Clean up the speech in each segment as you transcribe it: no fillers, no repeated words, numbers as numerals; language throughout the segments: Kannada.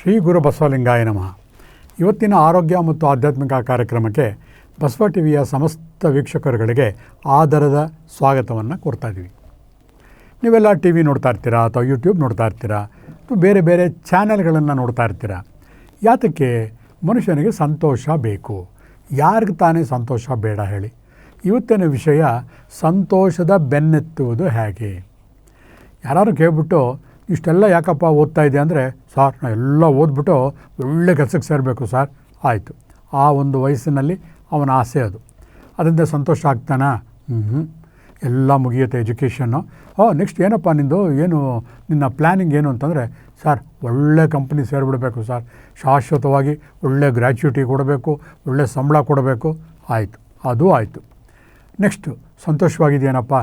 ಶ್ರೀ ಗುರು ಬಸವಲಿಂಗಾಯ ನಮಃ. ಇವತ್ತಿನ ಆರೋಗ್ಯ ಮತ್ತು ಆಧ್ಯಾತ್ಮಿಕ ಕಾರ್ಯಕ್ರಮಕ್ಕೆ ಬಸವ ಟಿವಿಯ ಸಮಸ್ತ ವೀಕ್ಷಕರುಗಳಿಗೆ ಆದರದ ಸ್ವಾಗತವನ್ನು ಕೋರ್ತಾ ಇದ್ದೀವಿ. ನೀವೆಲ್ಲ ಟಿ ವಿ ನೋಡ್ತಾ ಇರ್ತೀರಾ ಅಥವಾ ಯೂಟ್ಯೂಬ್ ನೋಡ್ತಾ ಇರ್ತೀರಾ ಅಥವಾ ಬೇರೆ ಬೇರೆ ಚಾನೆಲ್ಗಳನ್ನು ನೋಡ್ತಾ ಇರ್ತೀರಾ. ಯಾತಕ್ಕೆ ಮನುಷ್ಯನಿಗೆ ಸಂತೋಷ ಬೇಕು? ಯಾರಿಗೆ ತಾನೇ ಸಂತೋಷ ಬೇಡ ಹೇಳಿ? ಇವತ್ತಿನ ವಿಷಯ ಸಂತೋಷದ ಬೆನ್ನೆತ್ತುವುದು ಹೇಗೆ. ಯಾರು ಕೇಳ್ಬಿಟ್ಟು ಇಷ್ಟೆಲ್ಲ ಯಾಕಪ್ಪ ಓದ್ತಾ ಇದೆ ಅಂದರೆ, ಸಾರ್ ನಾನು ಎಲ್ಲ ಓದ್ಬಿಟ್ಟು ಒಳ್ಳೆ ಕೆಲಸಕ್ಕೆ ಸೇರಬೇಕು ಸರ್. ಆಯಿತು, ಆ ಒಂದು ವಯಸ್ಸಿನಲ್ಲಿ ಅವನ ಆಸೆ ಅದು. ಅದರಿಂದ ಸಂತೋಷ ಆಗ್ತಾನಾ? ಎಲ್ಲ ಮುಗಿಯುತ್ತೆ ಎಜುಕೇಷನ್ನು. ನೆಕ್ಸ್ಟ್ ಏನಪ್ಪ ಏನು ನಿನ್ನ ಪ್ಲ್ಯಾನಿಂಗ್ ಏನು ಅಂತಂದರೆ, ಸರ್ ಒಳ್ಳೆ ಕಂಪ್ನಿ ಸೇರಿಬಿಡಬೇಕು ಸರ್, ಶಾಶ್ವತವಾಗಿ ಒಳ್ಳೆ ಗ್ರ್ಯಾಚ್ಯುಟಿ ಕೊಡಬೇಕು, ಒಳ್ಳೆ ಸಂಬಳ ಕೊಡಬೇಕು. ಆಯಿತು, ಅದು ಆಯಿತು. ನೆಕ್ಸ್ಟು ಸಂತೋಷವಾಗಿದೆಯೇನಪ್ಪ?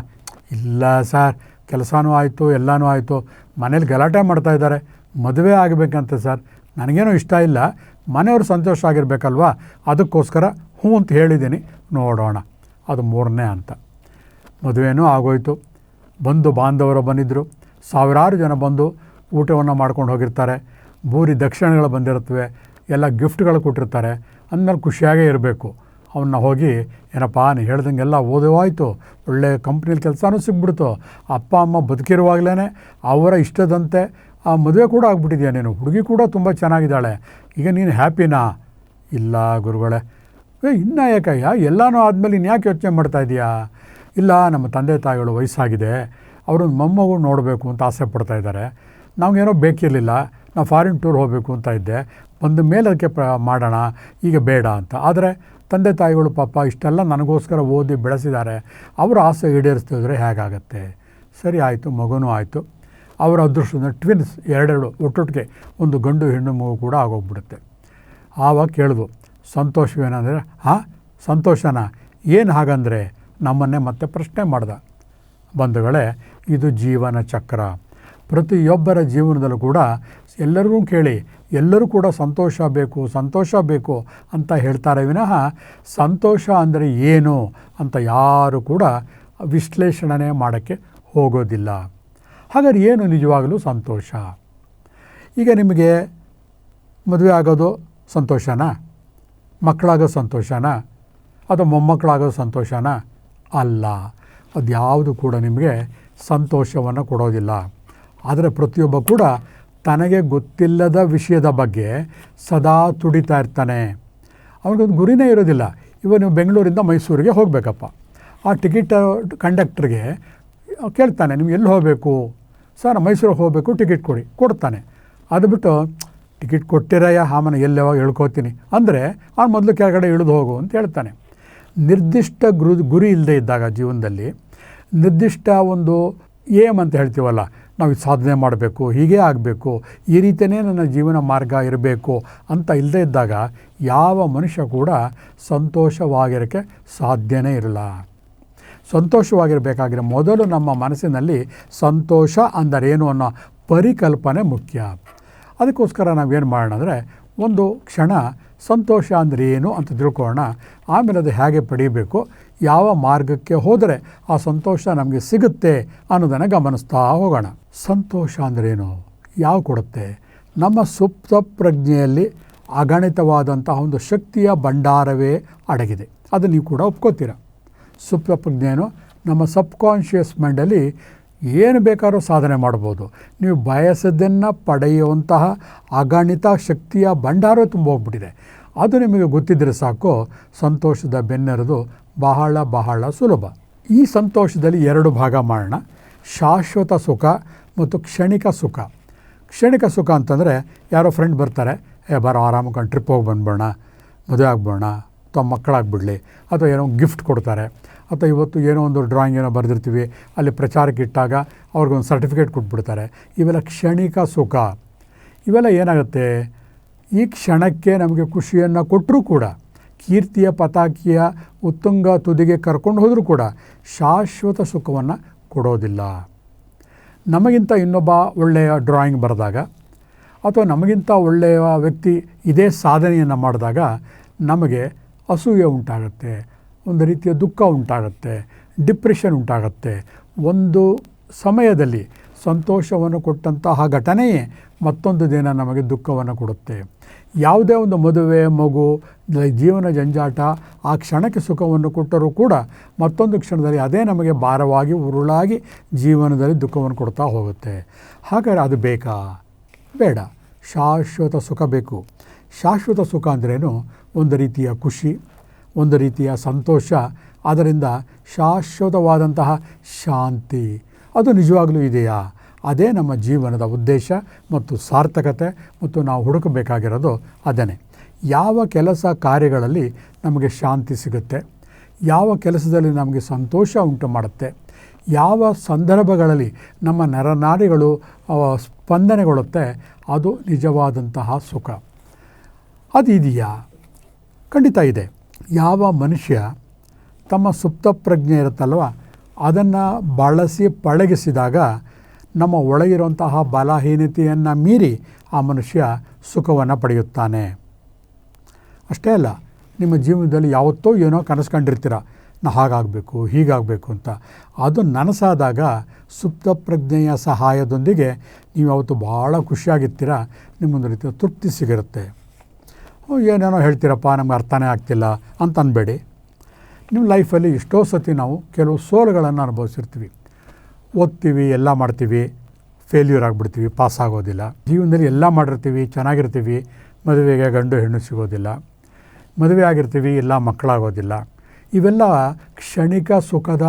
ಇಲ್ಲ ಸರ್, ಕೆಲಸನೂ ಆಯಿತು, ಎಲ್ಲನೂ ಆಯಿತು, ಮನೇಲಿ ಗಲಾಟೆ ಮಾಡ್ತಾಯಿದ್ದಾರೆ, ಮದುವೆ ಆಗಬೇಕಂತೆ ಸರ್, ನನಗೇನೂ ಇಷ್ಟ ಇಲ್ಲ, ಮನೆಯವರು ಸಂತೋಷ ಆಗಿರಬೇಕಲ್ವ, ಅದಕ್ಕೋಸ್ಕರ ಹ್ಞೂ ಅಂತ ಹೇಳಿದ್ದೀನಿ, ನೋಡೋಣ. ಅದು ಮೂರನೇ ಹಂತ. ಮದುವೆನೂ ಆಗೋಯ್ತು, ಬಂಧು ಬಾಂಧವರು ಬಂದಿದ್ದರು, ಸಾವಿರಾರು ಜನ ಬಂದು ಊಟವನ್ನು ಮಾಡ್ಕೊಂಡು ಹೋಗಿರ್ತಾರೆ, ಭೂರಿ ದಕ್ಷಿಣೆಗಳು ಬಂದಿರುತ್ತವೆ, ಎಲ್ಲ ಗಿಫ್ಟ್ಗಳು ಕೊಟ್ಟಿರ್ತಾರೆ. ಅಂದಮೇಲೆ ಖುಷಿಯಾಗೇ ಇರಬೇಕು. ಅವನ್ನ ಹೋಗಿ, ಏನಪ್ಪ ನೀನು ಹೇಳ್ದಂಗೆಲ್ಲ ಓದುವಾಯಿತು, ಒಳ್ಳೆ ಕಂಪ್ನಿಲಿ ಕೆಲಸನೂ ಸಿಗ್ಬಿಡ್ತು, ಅಪ್ಪ ಅಮ್ಮ ಬದುಕಿರುವಾಗಲೇ ಅವರ ಇಷ್ಟದಂತೆ ಆ ಮದುವೆ ಕೂಡ ಆಗ್ಬಿಟ್ಟಿದ್ಯಾ ನೀನು, ಹುಡುಗಿ ಕೂಡ ತುಂಬ ಚೆನ್ನಾಗಿದ್ದಾಳೆ, ಈಗ ನೀನು ಹ್ಯಾಪಿನಾ? ಇಲ್ಲ ಗುರುಗಳೇ. ಇನ್ನೂ ಯಾಕಯ್ಯ, ಎಲ್ಲನೂ ಆದಮೇಲೆ ಇನ್ನು ಯಾಕೆ ಯೋಚನೆ ಮಾಡ್ತಾಯಿದ್ದೀಯಾ? ಇಲ್ಲ, ನಮ್ಮ ತಂದೆ ತಾಯಿಗಳು ವಯಸ್ಸಾಗಿದೆ, ಅವ್ರನ್ನ ಮೊಮ್ಮಗು ನೋಡಬೇಕು ಅಂತ ಆಸೆ ಪಡ್ತಾಯಿದ್ದಾರೆ, ನಮಗೇನೋ ಬೇಕಿರಲಿಲ್ಲ, ನಾವು ಫಾರಿನ್ ಟೂರ್ ಹೋಗಬೇಕು ಅಂತ ಇದ್ದೆ, ಬಂದ ಮೇಲೆ ಅದಕ್ಕೆ ಮಾಡೋಣ, ಈಗ ಬೇಡ ಅಂತ. ಆದರೆ ತಂದೆ ತಾಯಿಗಳು ಪಾಪ ಇಷ್ಟೆಲ್ಲ ನನಗೋಸ್ಕರ ಓದಿ ಬೆಳೆಸಿದ್ದಾರೆ, ಅವರ ಆಸೆ ಈಡೇರಿಸ್ತಿದ್ರೆ ಹೇಗಾಗತ್ತೆ? ಸರಿ ಆಯಿತು, ಮಗುನೂ ಆಯಿತು. ಅವರ ಅದೃಷ್ಟದ ಟ್ವಿನ್ಸ್ ಎರಡೆರಡು ಒಟ್ಟೊಟ್ಟಿಗೆ ಒಂದು ಗಂಡು ಹೆಣ್ಣು ಮಗು ಕೂಡ ಆಗೋಗ್ಬಿಡುತ್ತೆ. ಆವಾಗ ಕೇಳಿದ್ವು, ಸಂತೋಷವೇನಂದರೆ, ಸಂತೋಷನಾ? ಏನು ಹಾಗಂದರೆ? ನಮ್ಮನ್ನೇ ಮತ್ತೆ ಪ್ರಶ್ನೆ ಮಾಡ್ದ. ಬಂಧುಗಳೇ, ಇದು ಜೀವನ ಚಕ್ರ. ಪ್ರತಿಯೊಬ್ಬರ ಜೀವನದಲ್ಲೂ ಕೂಡ ಎಲ್ಲರಿಗೂ ಕೇಳಿ, ಎಲ್ಲರೂ ಕೂಡ ಸಂತೋಷ ಬೇಕು, ಸಂತೋಷ ಬೇಕು ಅಂತ ಹೇಳ್ತಾರೆ ವಿನಃ ಸಂತೋಷ ಅಂದರೆ ಏನು ಅಂತ ಯಾರು ಕೂಡ ವಿಶ್ಲೇಷಣೆ ಮಾಡೋಕ್ಕೆ ಹೋಗೋದಿಲ್ಲ. ಹಾಗಾದ್ರೆ ಏನು ನಿಜವಾಗಲೂ ಸಂತೋಷ? ಈಗ ನಿಮಗೆ ಮದುವೆ ಆಗೋದು ಸಂತೋಷನಾ? ಮಕ್ಕಳಾಗೋ ಸಂತೋಷನಾ? ಅಥವಾ ಮೊಮ್ಮಕ್ಕಳಾಗೋ ಸಂತೋಷನಾ? ಅಲ್ಲ, ಅದ್ಯಾವುದು ಕೂಡ ನಿಮಗೆ ಸಂತೋಷವನ್ನು ಕೊಡೋದಿಲ್ಲ. ಆದರೆ ಪ್ರತಿಯೊಬ್ಬ ಕೂಡ ತನಗೆ ಗೊತ್ತಿಲ್ಲದ ವಿಷಯದ ಬಗ್ಗೆ ಸದಾ ತುಡಿತಾ ಇರ್ತಾನೆ. ಅವನಿಗೊಂದು ಗುರಿನೇ ಇರೋದಿಲ್ಲ. ಇವಾಗ ನೀವು ಬೆಂಗಳೂರಿಂದ ಮೈಸೂರಿಗೆ ಹೋಗಬೇಕಪ್ಪ, ಆ ಟಿಕೆಟ್ ಕಂಡಕ್ಟ್ರಿಗೆ ಕೇಳ್ತಾನೆ, ನೀವು ಎಲ್ಲಿ ಹೋಗಬೇಕು? ಸರ್ ಮೈಸೂರಿಗೆ ಹೋಗಬೇಕು, ಟಿಕೆಟ್ ಕೊಡಿ, ಕೊಡ್ತಾನೆ. ಅದು ಬಿಟ್ಟು ಟಿಕೆಟ್ ಕೊಟ್ಟಿರಯ್ಯ, ಆಮೇಲೆ ಎಲ್ಲವಾಗ ಹೇಳ್ಕೋತೀನಿ ಅಂದರೆ ಅವ್ನು ಮೊದಲು ಕೆಳಗಡೆ ಇಳಿದು ಹೋಗು ಅಂತ ಹೇಳ್ತಾನೆ. ನಿರ್ದಿಷ್ಟ ಗುರಿ ಇಲ್ಲದೆ ಇದ್ದಾಗ ಜೀವನದಲ್ಲಿ, ನಿರ್ದಿಷ್ಟ ಒಂದು ಏಮ್ ಅಂತ ಹೇಳ್ತೀವಲ್ಲ, ನಾವು ಇದು ಸಾಧನೆ ಮಾಡಬೇಕು, ಹೀಗೆ ಆಗಬೇಕು, ಈ ರೀತಿಯೇ ನನ್ನ ಜೀವನ ಮಾರ್ಗ ಇರಬೇಕು ಅಂತ ಇಲ್ಲದೇ ಇದ್ದಾಗ ಯಾವ ಮನುಷ್ಯ ಕೂಡ ಸಂತೋಷವಾಗಿರೋಕ್ಕೆ ಸಾಧ್ಯನೇ ಇರಲ್ಲ. ಸಂತೋಷವಾಗಿರಬೇಕಾಗಿರೋ ಮೊದಲು ನಮ್ಮ ಮನಸ್ಸಿನಲ್ಲಿ ಸಂತೋಷ ಅಂದರೇನು ಅನ್ನೋ ಪರಿಕಲ್ಪನೆ ಮುಖ್ಯ. ಅದಕ್ಕೋಸ್ಕರ ನಾವೇನು ಮಾಡೋಣ ಅಂದರೆ, ಒಂದು ಕ್ಷಣ ಸಂತೋಷ ಅಂದರೆ ಏನು ಅಂತ ತಿಳ್ಕೊಳ್ಳೋಣ. ಆಮೇಲೆ ಅದು ಹೇಗೆ ಪಡೀಬೇಕು, ಯಾವ ಮಾರ್ಗಕ್ಕೆ ಹೋದರೆ ಆ ಸಂತೋಷ ನಮಗೆ ಸಿಗುತ್ತೆ ಅನ್ನೋದನ್ನು ಗಮನಿಸ್ತಾ ಹೋಗೋಣ. ಸಂತೋಷ ಅಂದ್ರೇನು? ಯಾವ ಕೊಡುತ್ತೆ? ನಮ್ಮ ಸುಪ್ತ ಪ್ರಜ್ಞೆಯಲ್ಲಿ ಅಗಣಿತವಾದಂತಹ ಒಂದು ಶಕ್ತಿಯ ಭಂಡಾರವೇ ಅಡಗಿದೆ. ಅದು ನೀವು ಕೂಡ ಒಪ್ಕೋತೀರ. ಸುಪ್ತ ಪ್ರಜ್ಞೆಯನ್ನು ನಮ್ಮ ಸಬ್ಕಾನ್ಷಿಯಸ್ ಮೈಂಡಲ್ಲಿ ಏನು ಬೇಕಾದ್ರೂ ಸಾಧನೆ ಮಾಡ್ಬೋದು. ನೀವು ಬಯಸದನ್ನು ಪಡೆಯುವಂತಹ ಅಗಣಿತ ಶಕ್ತಿಯ ಭಂಡಾರ ತುಂಬ ಹೋಗ್ಬಿಟ್ಟಿದೆ. ಅದು ನಿಮಗೆ ಗೊತ್ತಿದ್ದರೆ ಸಾಕು, ಸಂತೋಷದ ಬೆನ್ನೆರದು ಬಹಳ ಬಹಳ ಸುಲಭ. ಈ ಸಂತೋಷದಲ್ಲಿ ಎರಡು ಭಾಗ ಮಾಡೋಣ, ಶಾಶ್ವತ ಸುಖ ಮತ್ತು ಕ್ಷಣಿಕ ಸುಖ. ಕ್ಷಣಿಕ ಸುಖ ಅಂತಂದರೆ, ಯಾರೋ ಫ್ರೆಂಡ್ ಬರ್ತಾರೆ, ಬಾರೋ ಆರಾಮಕ್ಕೆ ಟ್ರಿಪ್ ಹೋಗಿ ಬಂದ್ಬೋಣ, ಮದುವೆ ಆಗ್ಬೋಣ, ಅಥವಾ ಮಕ್ಕಳಾಗ್ಬಿಡಲಿ, ಅಥವಾ ಏನೋ ಗಿಫ್ಟ್ ಕೊಡ್ತಾರೆ, ಅಥವಾ ಇವತ್ತು ಏನೋ ಒಂದು ಡ್ರಾಯಿಂಗ್ ಏನೋ ಬರೆದಿರ್ತೀವಿ, ಅಲ್ಲಿ ಪ್ರಚಾರಕ್ಕೆ ಇಟ್ಟಾಗ ಅವ್ರಿಗೊಂದು ಸರ್ಟಿಫಿಕೇಟ್ ಕೊಟ್ಬಿಡ್ತಾರೆ. ಇವೆಲ್ಲ ಕ್ಷಣಿಕ ಸುಖ. ಇವೆಲ್ಲ ಏನಾಗುತ್ತೆ, ಈ ಕ್ಷಣಕ್ಕೆ ನಮಗೆ ಖುಷಿಯನ್ನು ಕೊಟ್ಟರೂ ಕೂಡ, ಕೀರ್ತಿಯ ಪತಾಕಿಯ ಉತ್ತುಂಗ ತುದಿಗೆ ಕರ್ಕೊಂಡು ಹೋದರೂ ಕೂಡ ಶಾಶ್ವತ ಸುಖವನ್ನು ಕೊಡೋದಿಲ್ಲ. ನಮಗಿಂತ ಇನ್ನೊಬ್ಬ ಒಳ್ಳೆಯ ಡ್ರಾಯಿಂಗ್ ಬರೆದಾಗ, ಅಥವಾ ನಮಗಿಂತ ಒಳ್ಳೆಯ ವ್ಯಕ್ತಿ ಇದೇ ಸಾಧನೆಯನ್ನು ಮಾಡಿದಾಗ ನಮಗೆ ಅಸೂಯೆ ಉಂಟಾಗುತ್ತೆ, ಒಂದು ರೀತಿಯ ದುಃಖ ಉಂಟಾಗುತ್ತೆ, ಡಿಪ್ರೆಷನ್ ಉಂಟಾಗುತ್ತೆ. ಒಂದು ಸಮಯದಲ್ಲಿ ಸಂತೋಷವನ್ನು ಕೊಟ್ಟಂತಹ ಘಟನೆಯೇ ಮತ್ತೊಂದು ದಿನ ನಮಗೆ ದುಃಖವನ್ನು ಕೊಡುತ್ತೆ. ಯಾವುದೇ ಒಂದು ಮದುವೆ, ಮಗು, ಜೀವನ ಜಂಜಾಟ ಆ ಕ್ಷಣಕ್ಕೆ ಸುಖವನ್ನು ಕೊಟ್ಟರೂ ಕೂಡ ಮತ್ತೊಂದು ಕ್ಷಣದಲ್ಲಿ ಅದೇ ನಮಗೆ ಭಾರವಾಗಿ ಉರುಳಾಗಿ ಜೀವನದಲ್ಲಿ ದುಃಖವನ್ನು ಕೊಡ್ತಾ ಹೋಗುತ್ತೆ. ಹಾಗಾದರೆ ಅದು ಬೇಕಾ? ಬೇಡ. ಶಾಶ್ವತ ಸುಖ ಬೇಕು. ಶಾಶ್ವತ ಸುಖ ಅಂದ್ರೇನು? ಒಂದು ರೀತಿಯ ಖುಷಿ, ಒಂದು ರೀತಿಯ ಸಂತೋಷ, ಅದರಿಂದ ಶಾಶ್ವತವಾದಂತಹ ಶಾಂತಿ. ಅದು ನಿಜವಾಗಲೂ ಇದೆಯಾ? ಅದೇ ನಮ್ಮ ಜೀವನದ ಉದ್ದೇಶ ಮತ್ತು ಸಾರ್ಥಕತೆ. ಮತ್ತು ನಾವು ಹುಡುಕಬೇಕಾಗಿರೋದು ಅದನ್ನೇ. ಯಾವ ಕೆಲಸ ಕಾರ್ಯಗಳಲ್ಲಿ ನಮಗೆ ಶಾಂತಿ ಸಿಗುತ್ತೆ, ಯಾವ ಕೆಲಸದಲ್ಲಿ ನಮಗೆ ಸಂತೋಷ ಉಂಟು ಮಾಡುತ್ತೆ, ಯಾವ ಸಂದರ್ಭಗಳಲ್ಲಿ ನಮ್ಮ ನರನಾಡಿಗಳು ಸ್ಪಂದನೆಗೊಳ್ಳುತ್ತೆ, ಅದು ನಿಜವಾದಂತಹ ಸುಖ. ಅದು ಇದೆಯಾ? ಖಂಡಿತ ಇದೆ. ಯಾವ ಮನುಷ್ಯ ತಮ್ಮ ಸುಪ್ತ ಪ್ರಜ್ಞೆ ಇರುತ್ತಲ್ವ, ಅದನ್ನು ಬಳಸಿ ಪಳಗಿಸಿದಾಗ ನಮ್ಮ ಒಳಗಿರುವಂತಹ ಬಲಹೀನತೆಯನ್ನು ಮೀರಿ ಆ ಮನುಷ್ಯ ಸುಖವನ್ನು ಪಡೆಯುತ್ತಾನೆ. ಅಷ್ಟೇ ಅಲ್ಲ, ನಿಮ್ಮ ಜೀವನದಲ್ಲಿ ಯಾವತ್ತೋ ಏನೋ ಕನಸು ಕಂಡಿರ್ತೀರ, ನಾ ಹಾಗಾಗಬೇಕು ಹೀಗಾಗಬೇಕು ಅಂತ. ಅದು ನನಸಾದಾಗ ಸುಪ್ತ ಪ್ರಜ್ಞೆಯ ಸಹಾಯದೊಂದಿಗೆ ನೀವು ಯಾವತ್ತು ಭಾಳ ಖುಷಿಯಾಗಿರ್ತೀರ, ನಿಮ್ಮೊಂದು ರೀತಿಯ ತೃಪ್ತಿ ಸಿಗಿರುತ್ತೆ. ಏನೇನೋ ಹೇಳ್ತೀರಪ್ಪ, ನಮಗೆ ಅರ್ಥನೇ ಆಗ್ತಿಲ್ಲ ಅಂತ ಅನ್ಬೇಡಿ. ನಿಮ್ಮ ಲೈಫಲ್ಲಿ ಎಷ್ಟೋ ಸತಿ ನಾವು ಕೆಲವು ಸೋಲುಗಳನ್ನು ಅನುಭವಿಸಿರ್ತೀವಿ. ಓದ್ತೀವಿ, ಎಲ್ಲ ಮಾಡ್ತೀವಿ, ಫೇಲ್ಯೂರ್ ಆಗಿಬಿಡ್ತೀವಿ, ಪಾಸ್ ಆಗೋದಿಲ್ಲ. ಜೀವನದಲ್ಲಿ ಎಲ್ಲ ಮಾಡಿರ್ತೀವಿ, ಚೆನ್ನಾಗಿರ್ತೀವಿ, ಮದುವೆಗೆ ಗಂಡು ಹೆಣ್ಣು ಸಿಗೋದಿಲ್ಲ, ಮದುವೆ ಆಗಿರ್ತೀವಿ, ಎಲ್ಲ ಮಕ್ಕಳಾಗೋದಿಲ್ಲ. ಇವೆಲ್ಲ ಕ್ಷಣಿಕ ಸುಖದ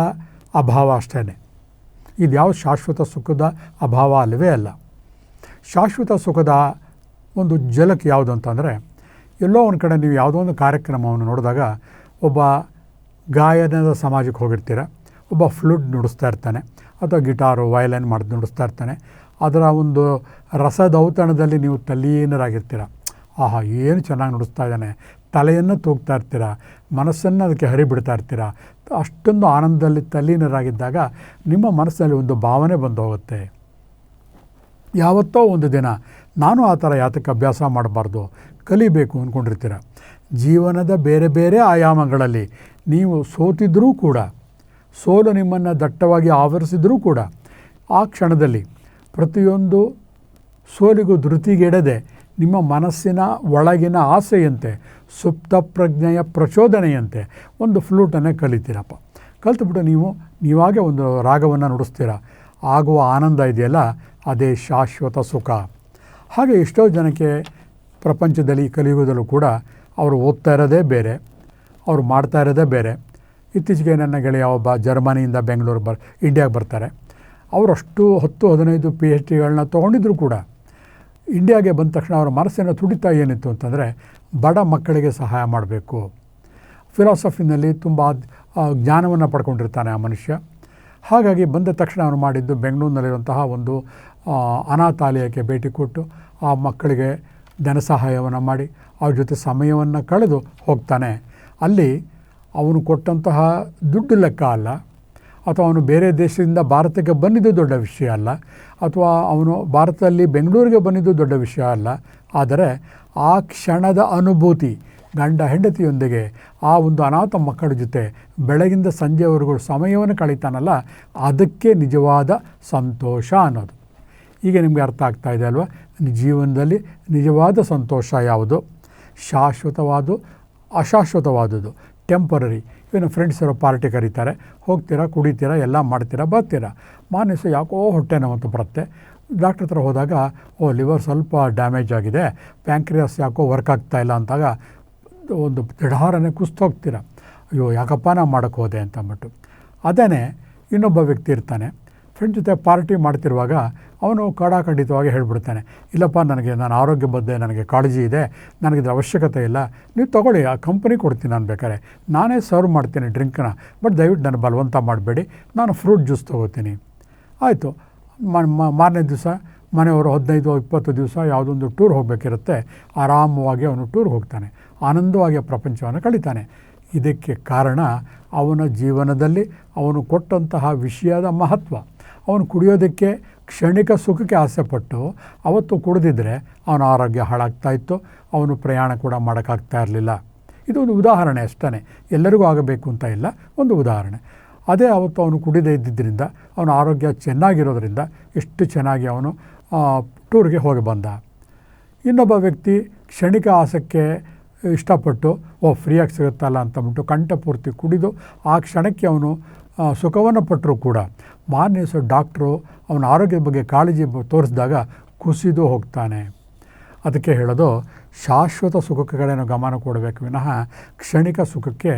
ಅಭಾವ ಅಷ್ಟೇ. ಇದು ಯಾವ ಶಾಶ್ವತ ಸುಖದ ಅಭಾವ ಅಲ್ಲವೇ ಅಲ್ಲ. ಶಾಶ್ವತ ಸುಖದ ಒಂದು ಝಲಕ್ ಯಾವುದು ಅಂತಂದರೆ, ಎಲ್ಲೋ ಒಂದು ಕಡೆ ನೀವು ಯಾವುದೋ ಒಂದು ಕಾರ್ಯಕ್ರಮವನ್ನು ನೋಡಿದಾಗ ಒಬ್ಬ ಗಾಯನದ ಸಮಾಜಕ್ಕೆ ಹೋಗಿರ್ತೀರ, ಒಬ್ಬ ಫ್ಲೂಟ್ ನುಡಿಸ್ತಾ ಇರ್ತಾನೆ ಅಥವಾ ಗಿಟಾರು ವಯಲಿನ್ ಮಾಡಿ ನುಡಿಸ್ತಾ ಇರ್ತಾನೆ. ಅದರ ಒಂದು ರಸದೌತಣದಲ್ಲಿ ನೀವು ತಲ್ಲೀನರಾಗಿರ್ತೀರ. ಆಹಾ, ಏನು ಚೆನ್ನಾಗಿ ನುಡಿಸ್ತಾ ಇದ್ದಾನೆ, ತಲೆಯನ್ನು ತೂಗ್ತಾ ಇರ್ತೀರ, ಮನಸ್ಸನ್ನು ಅದಕ್ಕೆ ಹರಿಬಿಡ್ತಾ ಇರ್ತೀರ. ಅಷ್ಟೊಂದು ಆನಂದದಲ್ಲಿ ತಲ್ಲೀನರಾಗಿದ್ದಾಗ ನಿಮ್ಮ ಮನಸ್ಸಲ್ಲಿ ಒಂದು ಭಾವನೆ ಬಂದು ಹೋಗುತ್ತೆ. ಯಾವತ್ತೋ ಒಂದು ದಿನ ನಾನು ಆ ಥರ ಯಾತಕ್ಕೆ ಅಭ್ಯಾಸ ಮಾಡಬಾರ್ದು, ಕಲಿಬೇಕು ಅಂದ್ಕೊಂಡಿರ್ತೀರ. ಜೀವನದ ಬೇರೆ ಬೇರೆ ಆಯಾಮಗಳಲ್ಲಿ ನೀವು ಸೋತಿದ್ರೂ ಕೂಡ, ಸೋಲು ನಿಮ್ಮನ್ನು ದಟ್ಟವಾಗಿ ಆವರಿಸಿದ್ರೂ ಕೂಡ, ಆ ಕ್ಷಣದಲ್ಲಿ ಪ್ರತಿಯೊಂದು ಸೋಲಿಗೂ ಧೃತಿಗೆಡದೆ ನಿಮ್ಮ ಮನಸ್ಸಿನ ಒಳಗಿನ ಆಸೆಯಂತೆ, ಸುಪ್ತ ಪ್ರಜ್ಞೆಯ ಪ್ರಚೋದನೆಯಂತೆ ಒಂದು ಫ್ಲೂಟನ್ನೇ ಕಲಿತೀರಪ್ಪ. ಕಲಿತುಬಿಟ್ಟು ನೀವಾಗೆ ಒಂದು ರಾಗವನ್ನು ನುಡಿಸ್ತೀರ. ಆಗುವ ಆನಂದ ಇದೆಯಲ್ಲ, ಅದೇ ಶಾಶ್ವತ ಸುಖ. ಹಾಗೆ ಎಷ್ಟೋ ಜನಕ್ಕೆ ಪ್ರಪಂಚದಲ್ಲಿ ಕಲಿಯುಗದಲ್ಲೂ ಕೂಡ ಅವರು ಓದ್ತಾ ಇರೋದೇ ಬೇರೆ, ಅವರು ಮಾಡ್ತಾ ಇರೋದೇ ಬೇರೆ. ಇತ್ತೀಚೆಗೆ ನನ್ನ ಗೆಳೆಯ ಒಬ್ಬ ಜರ್ಮನಿಯಿಂದ ಬೆಂಗಳೂರು ಇಂಡಿಯಾಗೆ ಬರ್ತಾರೆ. ಅವರಷ್ಟು 10-15 PhDಗಳನ್ನ ತೊಗೊಂಡಿದ್ರು ಕೂಡ ಇಂಡಿಯಾಗೆ ಬಂದ ತಕ್ಷಣ ಅವರ ಮನಸ್ಸಿನ ತುಡಿತ ಏನಿತ್ತು ಅಂತಂದರೆ, ಬಡ ಮಕ್ಕಳಿಗೆ ಸಹಾಯ ಮಾಡಬೇಕು. ಫಿಲಾಸಫಿನಲ್ಲಿ ತುಂಬ ಜ್ಞಾನವನ್ನು ಪಡ್ಕೊಂಡಿರ್ತಾನೆ ಆ ಮನುಷ್ಯ. ಹಾಗಾಗಿ ಬಂದ ತಕ್ಷಣ ಅವನು ಮಾಡಿದ್ದು ಬೆಂಗಳೂರಿನಲ್ಲಿರುವಂತಹ ಒಂದು ಅನಾಥಾಲಯಕ್ಕೆ ಭೇಟಿ ಕೊಟ್ಟು ಆ ಮಕ್ಕಳಿಗೆ ಧನ ಸಹಾಯವನ್ನು ಮಾಡಿ ಅವ್ರ ಜೊತೆ ಸಮಯವನ್ನು ಕಳೆದು ಹೋಗ್ತಾನೆ. ಅಲ್ಲಿ ಅವನು ಕೊಟ್ಟಂತಹ ದುಡ್ಡು ಲೆಕ್ಕ ಅಲ್ಲ, ಅಥವಾ ಅವನು ಬೇರೆ ದೇಶದಿಂದ ಭಾರತಕ್ಕೆ ಬಂದಿದ್ದು ದೊಡ್ಡ ವಿಷಯ ಅಲ್ಲ, ಅಥವಾ ಅವನು ಭಾರತದಲ್ಲಿ ಬೆಂಗಳೂರಿಗೆ ಬಂದಿದ್ದು ದೊಡ್ಡ ವಿಷಯ ಅಲ್ಲ. ಆದರೆ ಆ ಕ್ಷಣದ ಅನುಭೂತಿ, ಗಂಡ ಹೆಂಡತಿಯೊಂದಿಗೆ ಆ ಒಂದು ಅನಾಥ ಮಕ್ಕಳ ಜೊತೆ ಬೆಳಗಿಂದ ಸಂಜೆವರೆಗೂ ಸಮಯವನ್ನು ಕಳೀತಾನಲ್ಲ, ಅದಕ್ಕೆ ನಿಜವಾದ ಸಂತೋಷ ಅನ್ನೋದು. ಈಗ ನಿಮಗೆ ಅರ್ಥ ಆಗ್ತಾ ಇದೆ ಅಲ್ವಾ? ಜೀವನದಲ್ಲಿ ನಿಜವಾದ ಸಂತೋಷ ಯಾವುದು? ಶಾಶ್ವತವಾದು, ಅಶಾಶ್ವತವಾದುದು, ಟೆಂಪರರಿ. ಇವನು ಫ್ರೆಂಡ್ಸರು ಪಾರ್ಟಿ ಕರೀತಾರೆ, ಹೋಗ್ತೀರಾ, ಕುಡಿತೀರಾ, ಎಲ್ಲ ಮಾಡ್ತೀರಾ, ಬರ್ತೀರಾ. ಮಾನಸ ಯಾಕೋ ಹೊಟ್ಟೆ ನೋವು ಬರುತ್ತೆ. ಡಾಕ್ಟ್ರ್ ಹತ್ರ ಹೋದಾಗ, ಲಿವರ್ ಸ್ವಲ್ಪ ಡ್ಯಾಮೇಜ್ ಆಗಿದೆ, ಪ್ಯಾಂಕ್ರಿಯಾಸ್ ಯಾಕೋ ವರ್ಕ್ ಆಗ್ತಾಯಿಲ್ಲ ಅಂತಾಗ ಒಂದು ದಿಢಾರನೆ ಕುಸ್ತೋಗ್ತೀರ. ಅಯ್ಯೋ ಯಾಕಪ್ಪ ನಾ ಮಾಡೋಕ್ಕೆ ಹೋದೆ ಅಂತ ಅಂದ್ಬಿಟ್ಟು. ಅದೇ ಇನ್ನೊಬ್ಬ ವ್ಯಕ್ತಿ ಇರ್ತಾನೆ, ಫ್ರೆಂಡ್ ಜೊತೆ ಪಾರ್ಟಿ ಮಾಡ್ತಿರುವಾಗ ಅವನು ಖಡಾಖಂಡಿತವಾಗಿ ಹೇಳ್ಬಿಡ್ತಾನೆ, ಇಲ್ಲಪ್ಪ ನನ್ನ ಆರೋಗ್ಯ ಬಗ್ಗೆ ನನಗೆ ಕಾಳಜಿ ಇದೆ, ನನಗಿದ್ರ ಅವಶ್ಯಕತೆ ಇಲ್ಲ, ನೀವು ತೊಗೊಳ್ಳಿ, ಆ ಕಂಪ್ನಿ ಕೊಡ್ತೀನಿ, ನಾನು ಬೇಕಾದ್ರೆ ನಾನೇ ಸರ್ವ್ ಮಾಡ್ತೀನಿ ಡ್ರಿಂಕ್ನ, ಬಟ್ ದಯವಿಟ್ಟು ನಾನು ಬಲವಂತ ಮಾಡಬೇಡಿ, ನಾನು ಫ್ರೂಟ್ ಜ್ಯೂಸ್ ತೊಗೋತೀನಿ. ಆಯಿತು. ಮಾರನೇ ದಿವಸ ಮನೆಯವರು 15-20 ದಿವಸ ಯಾವುದೊಂದು ಟೂರ್ ಹೋಗಬೇಕಿರುತ್ತೆ, ಆರಾಮವಾಗಿ ಅವನು ಟೂರ್ಗೆ ಹೋಗ್ತಾನೆ, ಆನಂದವಾಗಿ ಪ್ರಪಂಚವನ್ನು ಕಳೀತಾನೆ. ಇದಕ್ಕೆ ಕಾರಣ ಅವನ ಜೀವನದಲ್ಲಿ ಅವನು ಕೊಟ್ಟಂತಹ ವಿಷಯದ ಮಹತ್ವ. ಅವನು ಕುಡಿಯೋದಕ್ಕೆ ಕ್ಷಣಿಕ ಸುಖಕ್ಕೆ ಆಸೆಪಟ್ಟು ಅವತ್ತು ಕುಡಿದಿದ್ದರೆ ಅವನ ಆರೋಗ್ಯ ಹಾಳಾಗ್ತಾಯಿತ್ತು, ಅವನು ಪ್ರಯಾಣ ಕೂಡ ಮಾಡೋಕ್ಕಾಗ್ತಾ ಇರಲಿಲ್ಲ. ಇದೊಂದು ಉದಾಹರಣೆ ಅಷ್ಟೇ, ಎಲ್ಲರಿಗೂ ಆಗಬೇಕು ಅಂತ ಇಲ್ಲ, ಒಂದು ಉದಾಹರಣೆ. ಅದೇ ಅವತ್ತು ಅವನು ಕುಡಿದೇ ಇದ್ದಿದ್ದರಿಂದ ಅವನ ಆರೋಗ್ಯ ಚೆನ್ನಾಗಿರೋದ್ರಿಂದ ಎಷ್ಟು ಚೆನ್ನಾಗಿ ಅವನು ಟೂರ್ಗೆ ಹೋಗಿ ಬಂದ. ಇನ್ನೊಬ್ಬ ವ್ಯಕ್ತಿ ಕ್ಷಣಿಕ ಆಸಕ್ಕೆ ಇಷ್ಟಪಟ್ಟು ಫ್ರೀಯಾಗಿ ಸಿಗುತ್ತಲ್ಲ ಅಂತಂದ್ಬಿಟ್ಟು ಕಂಠಪೂರ್ತಿ ಕುಡಿದು ಆ ಕ್ಷಣಕ್ಕೆ ಅವನು ಸುಖವನ್ನು ಪಟ್ಟರೂ ಕೂಡ ಮಾನ್ಯ ಡಾಕ್ಟ್ರು ಅವನ ಆರೋಗ್ಯದ ಬಗ್ಗೆ ಕಾಳಜಿ ತೋರಿಸಿದಾಗ ಕುಸಿದು ಹೋಗ್ತಾನೆ. ಅದಕ್ಕೆ ಹೇಳೋದು ಶಾಶ್ವತ ಸುಖಕ್ಕೆ ಕಡೆನೂ ಗಮನ ಕೊಡಬೇಕು ವಿನಃ ಕ್ಷಣಿಕ ಸುಖಕ್ಕೆ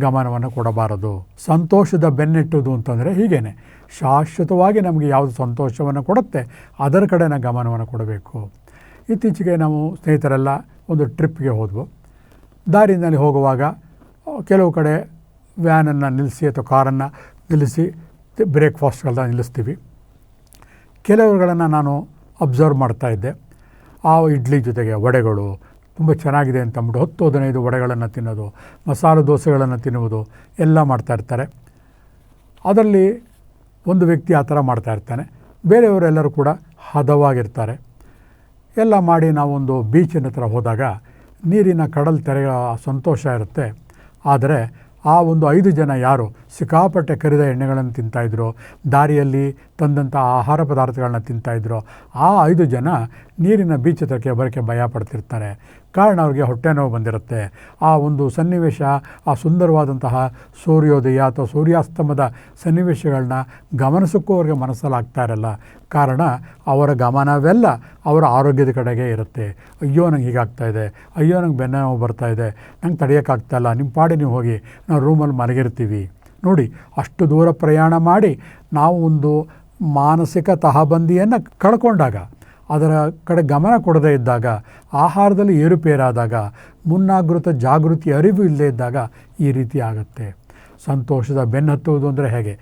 ಗಮನವನ್ನು ಕೊಡಬಾರದು. ಸಂತೋಷದ ಬೆನ್ನೆಟ್ಟುವುದು ಅಂತಂದರೆ ಹೀಗೇನೆ, ಶಾಶ್ವತವಾಗಿ ನಮಗೆ ಯಾವುದು ಸಂತೋಷವನ್ನು ಕೊಡುತ್ತೆ ಅದರ ಕಡೆನ ಗಮನವನ್ನು ಕೊಡಬೇಕು. ಇತ್ತೀಚೆಗೆ ನಾವು ಸ್ನೇಹಿತರೆಲ್ಲ ಒಂದು ಟ್ರಿಪ್ಗೆ ಹೋದ್ವು. ದಾರಿನಲ್ಲಿ ಹೋಗುವಾಗ ಕೆಲವು ಕಡೆ ವ್ಯಾನನ್ನು ನಿಲ್ಲಿಸಿ ಅಥವಾ ಕಾರನ್ನು ನಿಲ್ಲಿಸಿ ಬ್ರೇಕ್ಫಾಸ್ಟ್ಗಳನ್ನ ನಿಲ್ಲಿಸ್ತೀವಿ. ಕೆಲವುಗಳನ್ನು ನಾನು ಅಬ್ಸರ್ವ್ ಮಾಡ್ತಾಯಿದ್ದೆ. ಆ ಇಡ್ಲಿ ಜೊತೆಗೆ ವಡೆಗಳು ತುಂಬ ಚೆನ್ನಾಗಿದೆ ಅಂತಂದ್ಬಿಟ್ಟು 10-15 ವಡೆಗಳನ್ನು ತಿನ್ನೋದು, ಮಸಾಲೆ ದೋಸೆಗಳನ್ನು ತಿನ್ನುವುದು ಎಲ್ಲ ಮಾಡ್ತಾಯಿರ್ತಾರೆ. ಅದರಲ್ಲಿ ಒಂದು ವ್ಯಕ್ತಿ ಆ ಥರ ಮಾಡ್ತಾಯಿರ್ತಾನೆ, ಬೇರೆಯವರೆಲ್ಲರೂ ಕೂಡ ಹದವಾಗಿರ್ತಾರೆ. ಎಲ್ಲ ಮಾಡಿ ನಾವೊಂದು ಬೀಚಿನ ಹತ್ರ ಹೋದಾಗ ನೀರಿನ ಕಡಲ್ ತೆರೆಯ ಸಂತೋಷ ಇರುತ್ತೆ. ಆದರೆ ಆ ಒಂದು 5 ಜನ ಯಾರು ಸಿಕ್ಕಾಪಟ್ಟೆ ಕರಿದ ಎಣ್ಣೆಗಳನ್ನು ತಿಂತಾಯಿದ್ರು, ದಾರಿಯಲ್ಲಿ ತಂದಂಥ ಆಹಾರ ಪದಾರ್ಥಗಳನ್ನ ತಿಂತಾಯಿದ್ರು, ಆ 5 ಜನ ನೀರಿನ ಬೀಚ್ ಹತ್ರಕ್ಕೆ ಬರೋಕ್ಕೆ ಭಯ ಪಡ್ತಿರ್ತಾರೆ. ಕಾರಣ ಅವ್ರಿಗೆ ಹೊಟ್ಟೆ ನೋವು ಬಂದಿರುತ್ತೆ. ಆ ಒಂದು ಸನ್ನಿವೇಶ, ಆ ಸುಂದರವಾದಂತಹ ಸೂರ್ಯೋದಯ ಅಥವಾ ಸೂರ್ಯಾಸ್ತಮದ ಸನ್ನಿವೇಶಗಳನ್ನ ಗಮನಿಸೋಕ್ಕೂ ಅವ್ರಿಗೆ ಮನಸ್ಸಲ್ಲಿ ಆಗ್ತಾ ಇರಲ್ಲ. ಕಾರಣ ಅವರ ಗಮನವೆಲ್ಲ ಅವರ ಆರೋಗ್ಯದ ಕಡೆಗೆ ಇರುತ್ತೆ. ಅಯ್ಯೋ ನಂಗೆ ಹೀಗಾಗ್ತಾಯಿದೆ, ಅಯ್ಯೋ ನಂಗೆ ಬೆನ್ನು ನೋವು ಬರ್ತಾಯಿದೆ, ನಂಗೆ ತಡೆಯೋಕ್ಕಾಗ್ತಾಯಿಲ್ಲ, ನಿಮ್ಮ ಪಾಡಿ ನೀವು ಹೋಗಿ, ನಾವು ರೂಮಲ್ಲಿ ಮಲಗಿರ್ತೀವಿ. ನೋಡಿ, ಅಷ್ಟು ದೂರ ಪ್ರಯಾಣ ಮಾಡಿ ನಾವು ಒಂದು ಮಾನಸಿಕ ತಹಬಂದಿಯನ್ನು ಕಳ್ಕೊಂಡಾಗ, ಅದರ ಕಡೆ ಗಮನ ಕೊಡದೇ ಇದ್ದಾಗ, ಆಹಾರದಲ್ಲಿ ಏರುಪೇರಾದಾಗ, ಮುನ್ನಾಗೃತ ಜಾಗೃತಿ ಅರಿವು ಇಲ್ಲದೇ ಇದ್ದಾಗ ಈ ರೀತಿ ಆಗುತ್ತೆ. ಸಂತೋಷದ ಬೆನ್ನತ್ತುವುದು ಅಂದರೆ ಹೇಗೆ?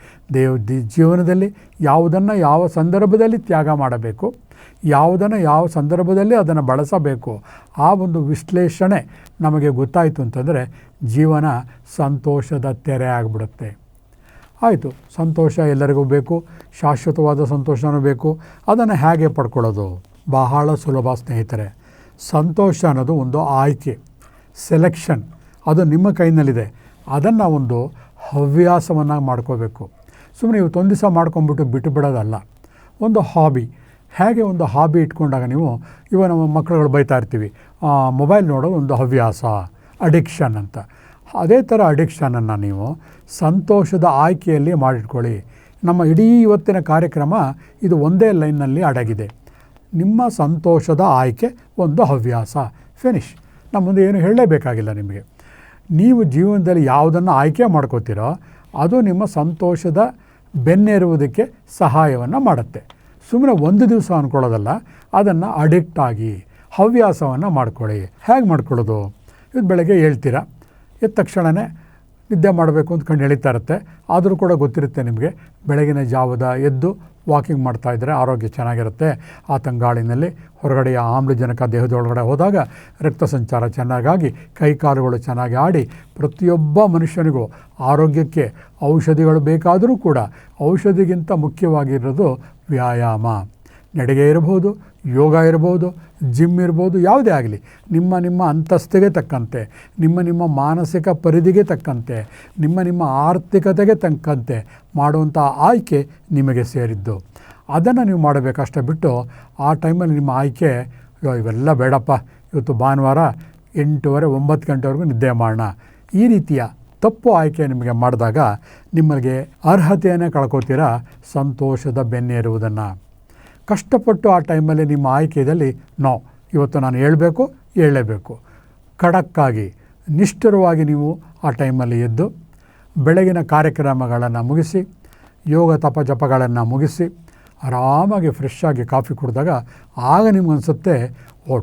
ಜೀವನದಲ್ಲಿ ಯಾವುದನ್ನು ಯಾವ ಸಂದರ್ಭದಲ್ಲಿ ತ್ಯಾಗ ಮಾಡಬೇಕು, ಯಾವುದನ್ನು ಯಾವ ಸಂದರ್ಭದಲ್ಲಿ ಅದನ್ನು ಬಳಸಬೇಕು, ಆ ಒಂದು ವಿಶ್ಲೇಷಣೆ ನಮಗೆ ಗೊತ್ತಾಯಿತು ಅಂತಂದರೆ ಜೀವನ ಸಂತೋಷದ ತೆರೆ ಆಗಿಬಿಡುತ್ತೆ. ಆಯಿತು, ಸಂತೋಷ ಎಲ್ಲರಿಗೂ ಬೇಕು, ಶಾಶ್ವತವಾದ ಸಂತೋಷನೂ ಬೇಕು. ಅದನ್ನು ಹೇಗೆ ಪಡ್ಕೊಳ್ಳೋದು? ಬಹಳ ಸುಲಭ ಸ್ನೇಹಿತರೆ. ಸಂತೋಷ ಅನ್ನೋದು ಒಂದು ಆಯ್ಕೆ, ಸೆಲೆಕ್ಷನ್. ಅದು ನಿಮ್ಮ ಕೈನಲ್ಲಿದೆ. ಅದನ್ನು ಒಂದು ಹವ್ಯಾಸವನ್ನು ಮಾಡ್ಕೋಬೇಕು. ಸುಮ್ಮನೆ ಇವತ್ತೊಂದು ದಿವಸ ಮಾಡ್ಕೊಂಬಿಟ್ಟು ಬಿಟ್ಟು ಬಿಡೋದಲ್ಲ. ಒಂದು ಹಾಬಿ. ಹೇಗೆ ಒಂದು ಹಾಬಿ ಇಟ್ಕೊಂಡಾಗ ನೀವು ನಮ್ಮ ಮಕ್ಕಳುಗಳು ಬೈತಾ ಇರ್ತೀವಿ, ಮೊಬೈಲ್ ನೋಡೋದು ಒಂದು ಹವ್ಯಾಸ, ಅಡಿಕ್ಷನ್ ಅಂತ. ಅದೇ ಥರ ಅಡಿಕ್ಷನನ್ನು ನೀವು ಸಂತೋಷದ ಆಯ್ಕೆಯಲ್ಲಿ ಮಾಡಿಟ್ಕೊಳ್ಳಿ. ನಮ್ಮ ಇಡೀ ಇವತ್ತಿನ ಕಾರ್ಯಕ್ರಮ ಇದು ಒಂದೇ ಲೈನ್ನಲ್ಲಿ ಅಡಗಿದೆ. ನಿಮ್ಮ ಸಂತೋಷದ ಆಯ್ಕೆ ಒಂದು ಹವ್ಯಾಸ, ಫಿನಿಶ್. ನಮ್ಮ ಮುಂದೆ ಏನು ಹೇಳಲೇಬೇಕಾಗಿಲ್ಲ ನಿಮಗೆ. ನೀವು ಜೀವನದಲ್ಲಿ ಯಾವುದನ್ನು ಆಯ್ಕೆ ಮಾಡ್ಕೋತೀರೋ ಅದು ನಿಮ್ಮ ಸಂತೋಷದ ಬೆನ್ನೇರುವುದಕ್ಕೆ ಸಹಾಯವನ್ನು ಮಾಡುತ್ತೆ. ಸುಮ್ಮನೆ ಒಂದು ದಿವಸ ಅಂದ್ಕೊಳ್ಳೋದಲ್ಲ, ಅದನ್ನು ಅಡಿಕ್ಟ್ ಆಗಿ ಹವ್ಯಾಸವನ್ನು ಮಾಡ್ಕೊಳ್ಳಿ. ಹೇಗೆ ಮಾಡ್ಕೊಳ್ಳೋದು? ಇದು ಬೆಳಗ್ಗೆ ಹೇಳ್ತೀರಾ, ಎದ್ದ ತಕ್ಷಣವೇ ನಿದ್ದೆ ಮಾಡಬೇಕು ಅಂತ ಕಣ್ಣು ಎಳಿತಾ ಇರುತ್ತೆ. ಆದರೂ ಕೂಡ ಗೊತ್ತಿರುತ್ತೆ ನಿಮಗೆ, ಬೆಳಗಿನ ಜಾವದ ಎದ್ದು ವಾಕಿಂಗ್ ಮಾಡ್ತಾಯಿದ್ರೆ ಆರೋಗ್ಯ ಚೆನ್ನಾಗಿರುತ್ತೆ. ಆ ತಂಗಾಳಿನಲ್ಲಿ ಹೊರಗಡೆಯ ಆಮ್ಲಜನಕ ದೇಹದೊಳಗಡೆ ಹೋದಾಗ ರಕ್ತ ಸಂಚಾರ ಚೆನ್ನಾಗಾಗಿ, ಕೈಕಾಲುಗಳು ಚೆನ್ನಾಗಿ ಆಡಿ, ಪ್ರತಿಯೊಬ್ಬ ಮನುಷ್ಯನಿಗೂ ಆರೋಗ್ಯಕ್ಕೆ ಔಷಧಿಗಳು ಬೇಕಾದರೂ ಕೂಡ ಔಷಧಿಗಿಂತ ಮುಖ್ಯವಾಗಿರೋದು ವ್ಯಾಯಾಮ. ನಡಿಗೆ ಇರ್ಬೋದು, ಯೋಗ ಇರ್ಬೋದು, ಜಿಮ್ ಇರ್ಬೋದು, ಯಾವುದೇ ಆಗಲಿ ನಿಮ್ಮ ಅಂತಸ್ತಿಗೆ ತಕ್ಕಂತೆ, ನಿಮ್ಮ ಮಾನಸಿಕ ಪರಿಧಿಗೆ ತಕ್ಕಂತೆ, ನಿಮ್ಮ ಆರ್ಥಿಕತೆಗೆ ತಕ್ಕಂತೆ ಮಾಡುವಂಥ ಆಯ್ಕೆ ನಿಮಗೆ ಸೇರಿದ್ದು. ಅದನ್ನು ನೀವು ಮಾಡಬೇಕಷ್ಟೇ ಬಿಟ್ಟು ಆ ಟೈಮಲ್ಲಿ ನಿಮ್ಮ ಆಯ್ಕೆ ಇವೆಲ್ಲ ಬೇಡಪ್ಪ, ಇವತ್ತು ಭಾನುವಾರ 8:30-9 ಗಂಟೆವರೆಗೂ ನಿದ್ದೆ ಮಾಡೋಣ, ಈ ರೀತಿಯ ತಪ್ಪು ಆಯ್ಕೆ ನಿಮಗೆ ಮಾಡಿದಾಗ ನಿಮಗೆ ಅರ್ಹತೆಯನ್ನು ಕಳ್ಕೊತೀರಾ ಸಂತೋಷದ ಬೆನ್ನೇರುವುದನ್ನು. ಕಷ್ಟಪಟ್ಟು ಆ ಟೈಮಲ್ಲಿ ನಿಮ್ಮ ಆಯ್ಕೆಯಲ್ಲಿ ಇವತ್ತು ನಾನು ಹೇಳಲೇಬೇಕು, ಖಡಕ್ಕಾಗಿ ನಿಷ್ಠುರವಾಗಿ ನೀವು ಆ ಟೈಮಲ್ಲಿ ಎದ್ದು ಬೆಳಗಿನ ಕಾರ್ಯಕ್ರಮಗಳನ್ನು ಮುಗಿಸಿ, ಯೋಗ ತಪಜಪಗಳನ್ನು ಮುಗಿಸಿ, ಆರಾಮಾಗಿ ಫ್ರೆಶ್ ಆಗಿ ಕಾಫಿ ಕುಡಿದಾಗ ಆಗ ನಿಮ್ಗನ್ಸುತ್ತೆ,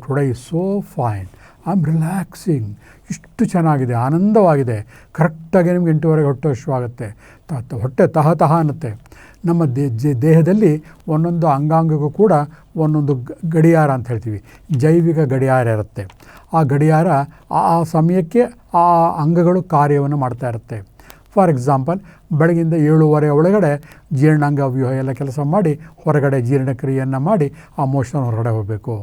today is so fine, I am relaxing, ಇಷ್ಟು ಚೆನ್ನಾಗಿದೆ, ಆನಂದವಾಗಿದೆ. ಕರೆಕ್ಟಾಗಿ ನಿಮ್ಗೆ 8:30 ಹೊಟ್ಟೆ ಹಸಿವಾಗುತ್ತೆ, ಹೊಟ್ಟೆ ತಹ ಅನ್ನುತ್ತೆ. ನಮ್ಮ ದೇಹದಲ್ಲಿ ಒಂದೊಂದು ಅಂಗಾಂಗಕ್ಕೂ ಕೂಡ ಒಂದೊಂದು ಗಡಿಯಾರ ಅಂತ ಹೇಳ್ತೀವಿ, ಜೈವಿಕ ಗಡಿಯಾರ ಇರುತ್ತೆ. ಆ ಗಡಿಯಾರ ಆ ಸಮಯಕ್ಕೆ ಆ ಅಂಗಗಳು ಕಾರ್ಯವನ್ನು ಮಾಡ್ತಾ ಇರುತ್ತೆ. ಫಾರ್ ಎಕ್ಸಾಂಪಲ್, ಬೆಳಗಿಂದ 7:30 ಒಳಗಡೆ ಜೀರ್ಣಾಂಗ ವ್ಯೂಹ ಎಲ್ಲ ಕೆಲಸ ಮಾಡಿ ಹೊರಗಡೆ ಜೀರ್ಣಕ್ರಿಯೆಯನ್ನು ಮಾಡಿ ಆ ಮೋಷನ್ ಹೊರಗಡೆ ಹೋಗಬೇಕು.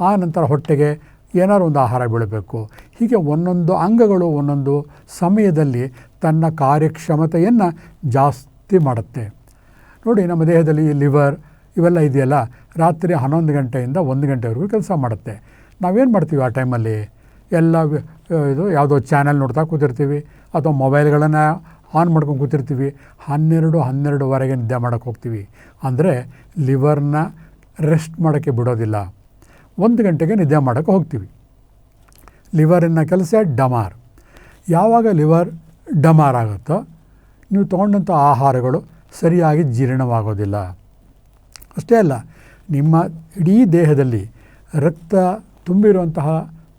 ಆ ನಂತರ ಹೊಟ್ಟೆಗೆ ಏನಾದ್ರು ಒಂದು ಆಹಾರ ಬೀಳಬೇಕು. ಹೀಗೆ ಒಂದೊಂದು ಅಂಗಗಳು ಒಂದೊಂದು ಸಮಯದಲ್ಲಿ ತನ್ನ ಕಾರ್ಯಕ್ಷಮತೆಯನ್ನು ಜಾಸ್ತಿ ಮಾಡುತ್ತೆ. ನೋಡಿ, ನಮ್ಮ ದೇಹದಲ್ಲಿ ಲಿವರ್ ಇವೆಲ್ಲ ಇದೆಯಲ್ಲ, ರಾತ್ರಿ 11 ಗಂಟೆಯಿಂದ 1 ಗಂಟೆವರೆಗೂ ಕೆಲಸ ಮಾಡುತ್ತೆ. ನಾವೇನು ಮಾಡ್ತೀವಿ ಆ ಟೈಮಲ್ಲಿ? ಎಲ್ಲ ಇದು ಯಾವುದೋ ಚಾನೆಲ್ ನೋಡ್ತಾ ಕೂತಿರ್ತೀವಿ, ಅಥವಾ ಮೊಬೈಲ್ಗಳನ್ನು ಆನ್ ಮಾಡ್ಕೊಂಡು ಕೂತಿರ್ತೀವಿ. 12-12ವರೆಗೆ ನಿದ್ದೆ ಮಾಡೋಕ್ಕೆ ಹೋಗ್ತೀವಿ. ಅಂದರೆ ಲಿವರ್ನ ರೆಸ್ಟ್ ಮಾಡೋಕ್ಕೆ ಬಿಡೋದಿಲ್ಲ. 1 ಗಂಟೆಗೆ ನಿದ್ದೆ ಮಾಡೋಕ್ಕೆ ಹೋಗ್ತೀವಿ. ಲಿವರಿನ ಕೆಲಸ ಡಮಾರ್. ಯಾವಾಗ ಲಿವರ್ ಡಮಾರ್ ಆಗುತ್ತೋ ನೀವು ತೊಗೊಂಡಂಥ ಆಹಾರಗಳು ಸರಿಯಾಗಿ ಜೀರ್ಣವಾಗೋದಿಲ್ಲ. ಅಷ್ಟೇ ಅಲ್ಲ, ನಿಮ್ಮ ಇಡೀ ದೇಹದಲ್ಲಿ ರಕ್ತ ತುಂಬಿರುವಂತಹ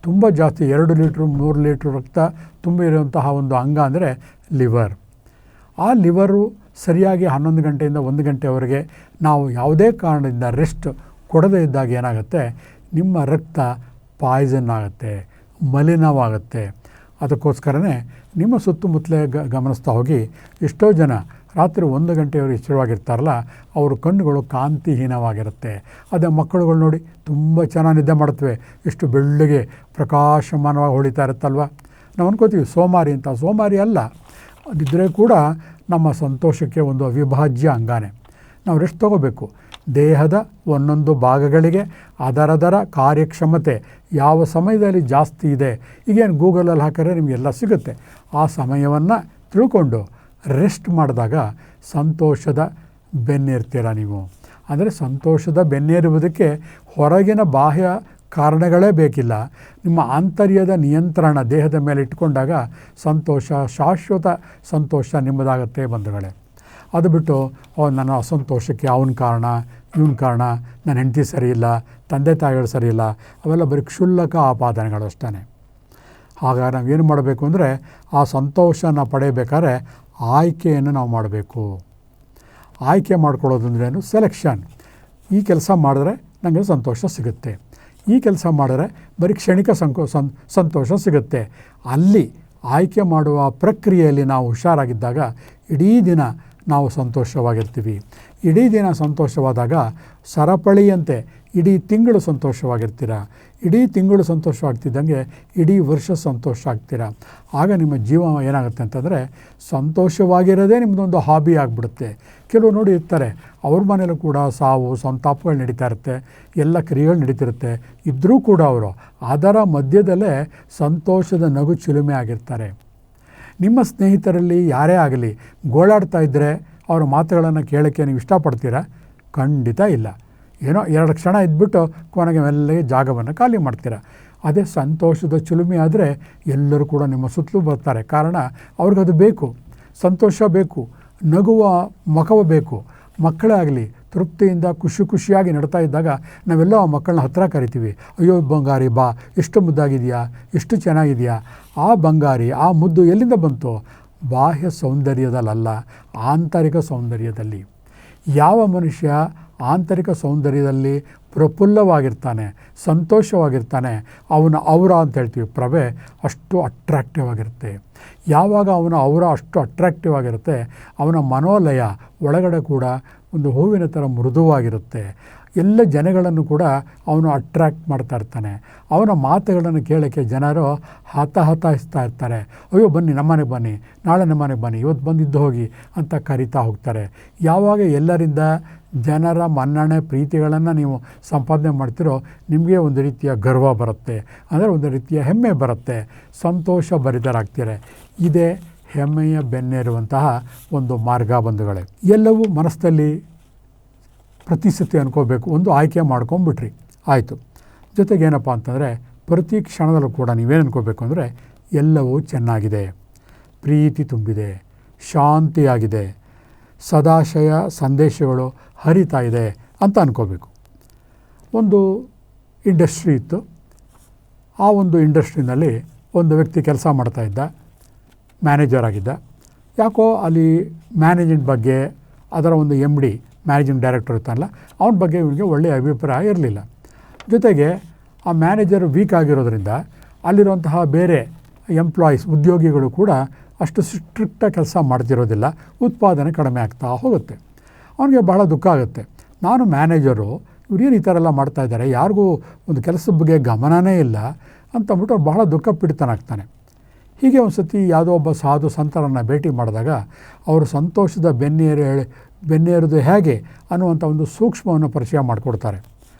ತುಂಬ ಜಾಸ್ತಿ 2 ಲೀಟ್ರು 3 ಲೀಟ್ರ್ ರಕ್ತ ತುಂಬಿರುವಂತಹ ಒಂದು ಅಂಗ ಅಂದರೆ ಲಿವರ್. ಆ ಲಿವರು ಸರಿಯಾಗಿ 11 ಗಂಟೆಯಿಂದ 1 ಗಂಟೆವರೆಗೆ ನಾವು ಯಾವುದೇ ಕಾರಣದಿಂದ ರೆಸ್ಟ್ ಕೊಡದೇ ಇದ್ದಾಗ ಏನಾಗುತ್ತೆ, ನಿಮ್ಮ ರಕ್ತ ಪಾಯ್ಸನ್ ಆಗುತ್ತೆ, ಮಲಿನವಾಗುತ್ತೆ. ಅದಕ್ಕೋಸ್ಕರನೇ ನಿಮ್ಮ ಸುತ್ತಮುತ್ತಲೇ ಗಮನಿಸ್ತಾ ಹೋಗಿ, ಎಷ್ಟೋ ಜನ ರಾತ್ರಿ 1 ಗಂಟೆಯವರು ಎಚ್ಚರವಾಗಿರ್ತಾರಲ್ಲ, ಅವ್ರ ಕಣ್ಣುಗಳು ಕಾಂತಿಹೀನವಾಗಿರುತ್ತೆ. ಅದೇ ಮಕ್ಕಳುಗಳು ನೋಡಿ ತುಂಬ ಚೆನ್ನಾಗಿ ನಿದ್ದೆ ಮಾಡ್ತವೆ, ಎಷ್ಟು ಬೆಳ್ಳಗೆ ಪ್ರಕಾಶಮಾನವಾಗಿ ಹೊಳಿತಾ ಇರುತ್ತಲ್ವ. ನಾವು ಅನ್ಕೋತೀವಿ ಸೋಮಾರಿ ಅಂತ. ಸೋಮಾರಿ ಅಲ್ಲ, ನಿದ್ರೆ ಕೂಡ ನಮ್ಮ ಸಂತೋಷಕ್ಕೆ ಒಂದು ಅವಿಭಾಜ್ಯ ಅಂಗಾನೆ. ನಾವು ರೆಸ್ಟ್ ತೊಗೋಬೇಕು. ದೇಹದ ಒಂದೊಂದು ಭಾಗಗಳಿಗೆ ಅದರದರ ಕಾರ್ಯಕ್ಷಮತೆ ಯಾವ ಸಮಯದಲ್ಲಿ ಜಾಸ್ತಿ ಇದೆ, ಈಗೇನು ಗೂಗಲಲ್ಲಿ ಹಾಕಿದ್ರೆ ನಿಮಗೆಲ್ಲ ಸಿಗುತ್ತೆ. ಆ ಸಮಯವನ್ನು ತಿಳ್ಕೊಂಡು ರೆಸ್ಟ್ ಮಾಡಿದಾಗ ಸಂತೋಷದ ಬೆನ್ನೇರ್ತೀರ ನೀವು. ಅಂದರೆ ಸಂತೋಷದ ಬೆನ್ನೇರುವುದಕ್ಕೆ ಹೊರಗಿನ ಬಾಹ್ಯ ಕಾರಣಗಳೇ ಬೇಕಿಲ್ಲ. ನಿಮ್ಮ ಆಂತರ್ಯದ ನಿಯಂತ್ರಣ ದೇಹದ ಮೇಲೆ ಇಟ್ಕೊಂಡಾಗ ಸಂತೋಷ, ಶಾಶ್ವತ ಸಂತೋಷ ನಿಮ್ಮದಾಗತ್ತೆ ಬಂಧುಗಳೇ. ಅದು ಬಿಟ್ಟು ನನ್ನ ಅಸಂತೋಷಕ್ಕೆ ಅವನ ಕಾರಣ, ಇವನ ಕಾರಣ, ನನ್ನ ಹೆಂಡತಿ ಸರಿಯಿಲ್ಲ, ತಂದೆ ತಾಯಿಗಳು ಸರಿಯಿಲ್ಲ, ಅವೆಲ್ಲ ಬರೀ ಕ್ಷುಲ್ಲಕ ಆಪಾದನೆಗಳು ಅಷ್ಟೇ. ಹಾಗಾಗಿ ನಾವೇನು ಮಾಡಬೇಕು ಅಂದರೆ, ಆ ಸಂತೋಷನ ಪಡೆಯಬೇಕಾದ್ರೆ ಆಯ್ಕೆಯನ್ನು ನಾವು ಮಾಡಬೇಕು. ಆಯ್ಕೆ ಮಾಡ್ಕೊಳ್ಳೋದಂದ್ರೇನು? ಸೆಲೆಕ್ಷನ್. ಈ ಕೆಲಸ ಮಾಡಿದ್ರೆ ನನಗೆ ಸಂತೋಷ ಸಿಗುತ್ತೆ, ಈ ಕೆಲಸ ಮಾಡಿದ್ರೆ ಬರೀ ಕ್ಷಣಿಕ ಸಂತೋಷ ಸಿಗುತ್ತೆ. ಅಲ್ಲಿ ಆಯ್ಕೆ ಮಾಡುವ ಪ್ರಕ್ರಿಯೆಯಲ್ಲಿ ನಾವು ಹುಷಾರಾಗಿದ್ದಾಗ ಇಡೀ ದಿನ ನಾವು ಸಂತೋಷವಾಗಿರ್ತೀವಿ. ಇಡೀ ದಿನ ಸಂತೋಷವಾದಾಗ ಸರಪಳಿಯಂತೆ ಇಡೀ ತಿಂಗಳು ಸಂತೋಷವಾಗಿರ್ತೀರ. ಇಡೀ ತಿಂಗಳು ಸಂತೋಷವಾಗ್ತಿದ್ದಂಗೆ ಇಡೀ ವರ್ಷ ಸಂತೋಷ ಆಗ್ತೀರ. ಆಗ ನಿಮ್ಮ ಜೀವ ಏನಾಗುತ್ತೆ ಅಂತಂದರೆ, ಸಂತೋಷವಾಗಿರೋದೇ ನಿಮ್ಮದೊಂದು ಹಾಬಿ ಆಗಿಬಿಡುತ್ತೆ. ಕೆಲವು ನೋಡಿ ಇರ್ತಾರೆ, ಅವ್ರ ಮನೇಲೂ ಕೂಡ ಸಾವು ಸಂತಾಪಗಳು ನಡೀತಾ ಇರುತ್ತೆ, ಎಲ್ಲ ಕ್ರಿಯೆಗಳು ನಡೀತಿರುತ್ತೆ. ಇದ್ದರೂ ಕೂಡ ಅವರು ಅದರ ಮಧ್ಯದಲ್ಲೇ ಸಂತೋಷದ ನಗು ಚಿಲುಮೆ ಆಗಿರ್ತಾರೆ. ನಿಮ್ಮ ಸ್ನೇಹಿತರಲ್ಲಿ ಯಾರೇ ಆಗಲಿ ಗೋಳಾಡ್ತಾ ಇದ್ದರೆ ಅವರ ಮಾತುಗಳನ್ನು ಕೇಳೋಕ್ಕೆ ನೀವು ಇಷ್ಟಪಡ್ತೀರಾ? ಖಂಡಿತ ಇಲ್ಲ. ಏನೋ 2 ಕ್ಷಣ ಇದ್ಬಿಟ್ಟು ಕೊನೆಗೆ ಮೆಲ್ಲಗೆ ಜಾಗವನ್ನು ಖಾಲಿ ಮಾಡ್ತೀರ. ಅದೇ ಸಂತೋಷದ ಚಿಲುಮೆ ಆದರೆ ಎಲ್ಲರೂ ಕೂಡ ನಿಮ್ಮ ಸುತ್ತಲೂ ಬರ್ತಾರೆ. ಕಾರಣ ಅವ್ರಿಗದು ಬೇಕು, ಸಂತೋಷ ಬೇಕು, ನಗುವ ಮುಖವ ಬೇಕು. ಮಕ್ಕಳೇ ಆಗಲಿ ತೃಪ್ತಿಯಿಂದ ಖುಷಿಯಾಗಿ ನಡ್ತಾ ಇದ್ದಾಗ ನಾವೆಲ್ಲ ಆ ಮಕ್ಕಳನ್ನ ಹತ್ತಿರ ಕರಿತೀವಿ. ಅಯ್ಯೋ ಬಂಗಾರಿ ಬಾ, ಎಷ್ಟು ಮುದ್ದಾಗಿದೆಯಾ, ಎಷ್ಟು ಚೆನ್ನಾಗಿದೆಯಾ. ಆ ಬಂಗಾರಿ, ಆ ಮುದ್ದು ಎಲ್ಲಿಂದ ಬಂತು? ಬಾಹ್ಯ ಸೌಂದರ್ಯದಲ್ಲ, ಆಂತರಿಕ ಸೌಂದರ್ಯದಲ್ಲಿ. ಯಾವ ಮನುಷ್ಯ ಆಂತರಿಕ ಸೌಂದರ್ಯದಲ್ಲಿ ಪ್ರಫುಲ್ಲವಾಗಿರ್ತಾನೆ, ಸಂತೋಷವಾಗಿರ್ತಾನೆ, ಅವನ ಔರ ಅಂತ ಹೇಳ್ತೀವಿ, ಪ್ರಭೆ ಅಷ್ಟು ಅಟ್ರಾಕ್ಟಿವ್ ಆಗಿರುತ್ತೆ. ಯಾವಾಗ ಅವನ ಔರ ಅಷ್ಟು ಅಟ್ರಾಕ್ಟಿವ್ ಆಗಿರುತ್ತೆ, ಅವನ ಮನೋಲಯ ಒಳಗಡೆ ಕೂಡ ಒಂದು ಹೂವಿನ ಥರ ಮೃದುವಾಗಿರುತ್ತೆ. ಎಲ್ಲ ಜನಗಳನ್ನು ಕೂಡ ಅವನು ಅಟ್ರ್ಯಾಕ್ಟ್ ಮಾಡ್ತಾ ಇರ್ತಾನೆ. ಅವನ ಮಾತುಗಳನ್ನು ಕೇಳೋಕ್ಕೆ ಜನರು ಹತಾಯಿಸ್ತಾ ಇರ್ತಾರೆ. ಅಯ್ಯೋ ಬನ್ನಿ, ನಮ್ಮನೆಗೆ ಬನ್ನಿ, ನಾಳೆ ನಮ್ಮನೆಗೆ ಬನ್ನಿ, ಇವತ್ತು ಬಂದಿದ್ದು ಹೋಗಿ ಅಂತ ಕರಿತಾ ಹೋಗ್ತಾರೆ. ಯಾವಾಗ ಎಲ್ಲರಿಂದ ಜನರ ಮನ್ನಣೆ ಪ್ರೀತಿಗಳನ್ನು ನೀವು ಸಂಪಾದನೆ ಮಾಡ್ತಿರೋ, ನಿಮಗೆ ಒಂದು ರೀತಿಯ ಗರ್ವ ಬರುತ್ತೆ, ಅಂದರೆ ಒಂದು ರೀತಿಯ ಹೆಮ್ಮೆ ಬರುತ್ತೆ, ಸಂತೋಷ ಭರಿತರಾಗ್ತೀರ. ಇದೇ ಹೆಮ್ಮೆಯ ಬೆನ್ನೇರುವಂತಹ ಒಂದು ಮಾರ್ಗ ಬಂಧುಗಳೇ. ಎಲ್ಲವೂ ಮನಸ್ಸಲ್ಲಿ ಪ್ರತಿಸತಿ ಅನ್ಕೋಬೇಕು. ಒಂದು ಆಯ್ಕೆ ಮಾಡ್ಕೊಂಬಿಟ್ರಿ ಆಯಿತು. ಜೊತೆಗೇನಪ್ಪ ಅಂತಂದರೆ, ಪ್ರತಿ ಕ್ಷಣದಲ್ಲೂ ಕೂಡ ನೀವೇನು ಅನ್ಕೋಬೇಕು ಅಂದರೆ, ಎಲ್ಲವೂ ಚೆನ್ನಾಗಿದೆ, ಪ್ರೀತಿ ತುಂಬಿದೆ, ಶಾಂತಿಯಾಗಿದೆ, ಸದಾಶಯ ಸಂದೇಶಗಳು ಹರಿತಾ ಇದೆ ಅಂತ ಅನ್ಕೋಬೇಕು. ಒಂದು ಇಂಡಸ್ಟ್ರಿ ಇತ್ತು. ಆ ಒಂದು ಇಂಡಸ್ಟ್ರಿನಲ್ಲಿ ಒಂದು ವ್ಯಕ್ತಿ ಕೆಲಸ ಮಾಡ್ತಾಯಿದ್ದ, ಮ್ಯಾನೇಜರ್ ಆಗಿದ್ದ. ಯಾಕೋ ಅಲ್ಲಿ ಮ್ಯಾನೇಜ್ಮೆಂಟ್ ಬಗ್ಗೆ, ಅದರ ಒಂದು MD ಮ್ಯಾನೇಜಿಂಗ್ ಡೈರೆಕ್ಟರ್ ಇರ್ತಾನಲ್ಲ, ಅವನ ಬಗ್ಗೆ ಇವನಿಗೆ ಒಳ್ಳೆಯ ಅಭಿಪ್ರಾಯ ಇರಲಿಲ್ಲ. ಜೊತೆಗೆ ಆ ಮ್ಯಾನೇಜರ್ ವೀಕ್ ಆಗಿರೋದ್ರಿಂದ ಅಲ್ಲಿರುವಂತಹ ಬೇರೆ ಎಂಪ್ಲಾಯೀಸ್, ಉದ್ಯೋಗಿಗಳು ಕೂಡ ಅಷ್ಟು ಸ್ಟ್ರಿಕ್ಟಾಗಿ ಕೆಲಸ ಮಾಡ್ತಿರೋದಿಲ್ಲ, ಉತ್ಪಾದನೆ ಕಡಿಮೆ ಆಗ್ತಾ ಹೋಗುತ್ತೆ. ಅವನಿಗೆ ಬಹಳ ದುಃಖ ಆಗುತ್ತೆ. ನಾನು ಮ್ಯಾನೇಜರು, ಇವ್ರೇನು ಈ ಥರ ಎಲ್ಲ ಮಾಡ್ತಾಯಿದ್ದಾರೆ, ಯಾರಿಗೂ ಒಂದು ಕೆಲಸದ ಬಗ್ಗೆ ಗಮನವೇ ಇಲ್ಲ ಅಂತಂದ್ಬಿಟ್ಟು ಬಹಳ ದುಃಖ ಪೀಡಿತನಾಗ್ತಾನೆ. ಹೀಗೆ ಒಂದು ಸತಿ ಯಾವುದೋ ಒಬ್ಬ ಸಾಧು ಸಂತರನ್ನು ಭೇಟಿ ಮಾಡಿದಾಗ ಅವರು ಸಂತೋಷದ ಬೆನ್ನೇರೋದು ಹೇಗೆ ಅನ್ನುವಂಥ ಒಂದು ಸೂಕ್ಷ್ಮವನ್ನು ಪರಿಚಯ ಮಾಡಿಕೊಡ್ತಾರೆ.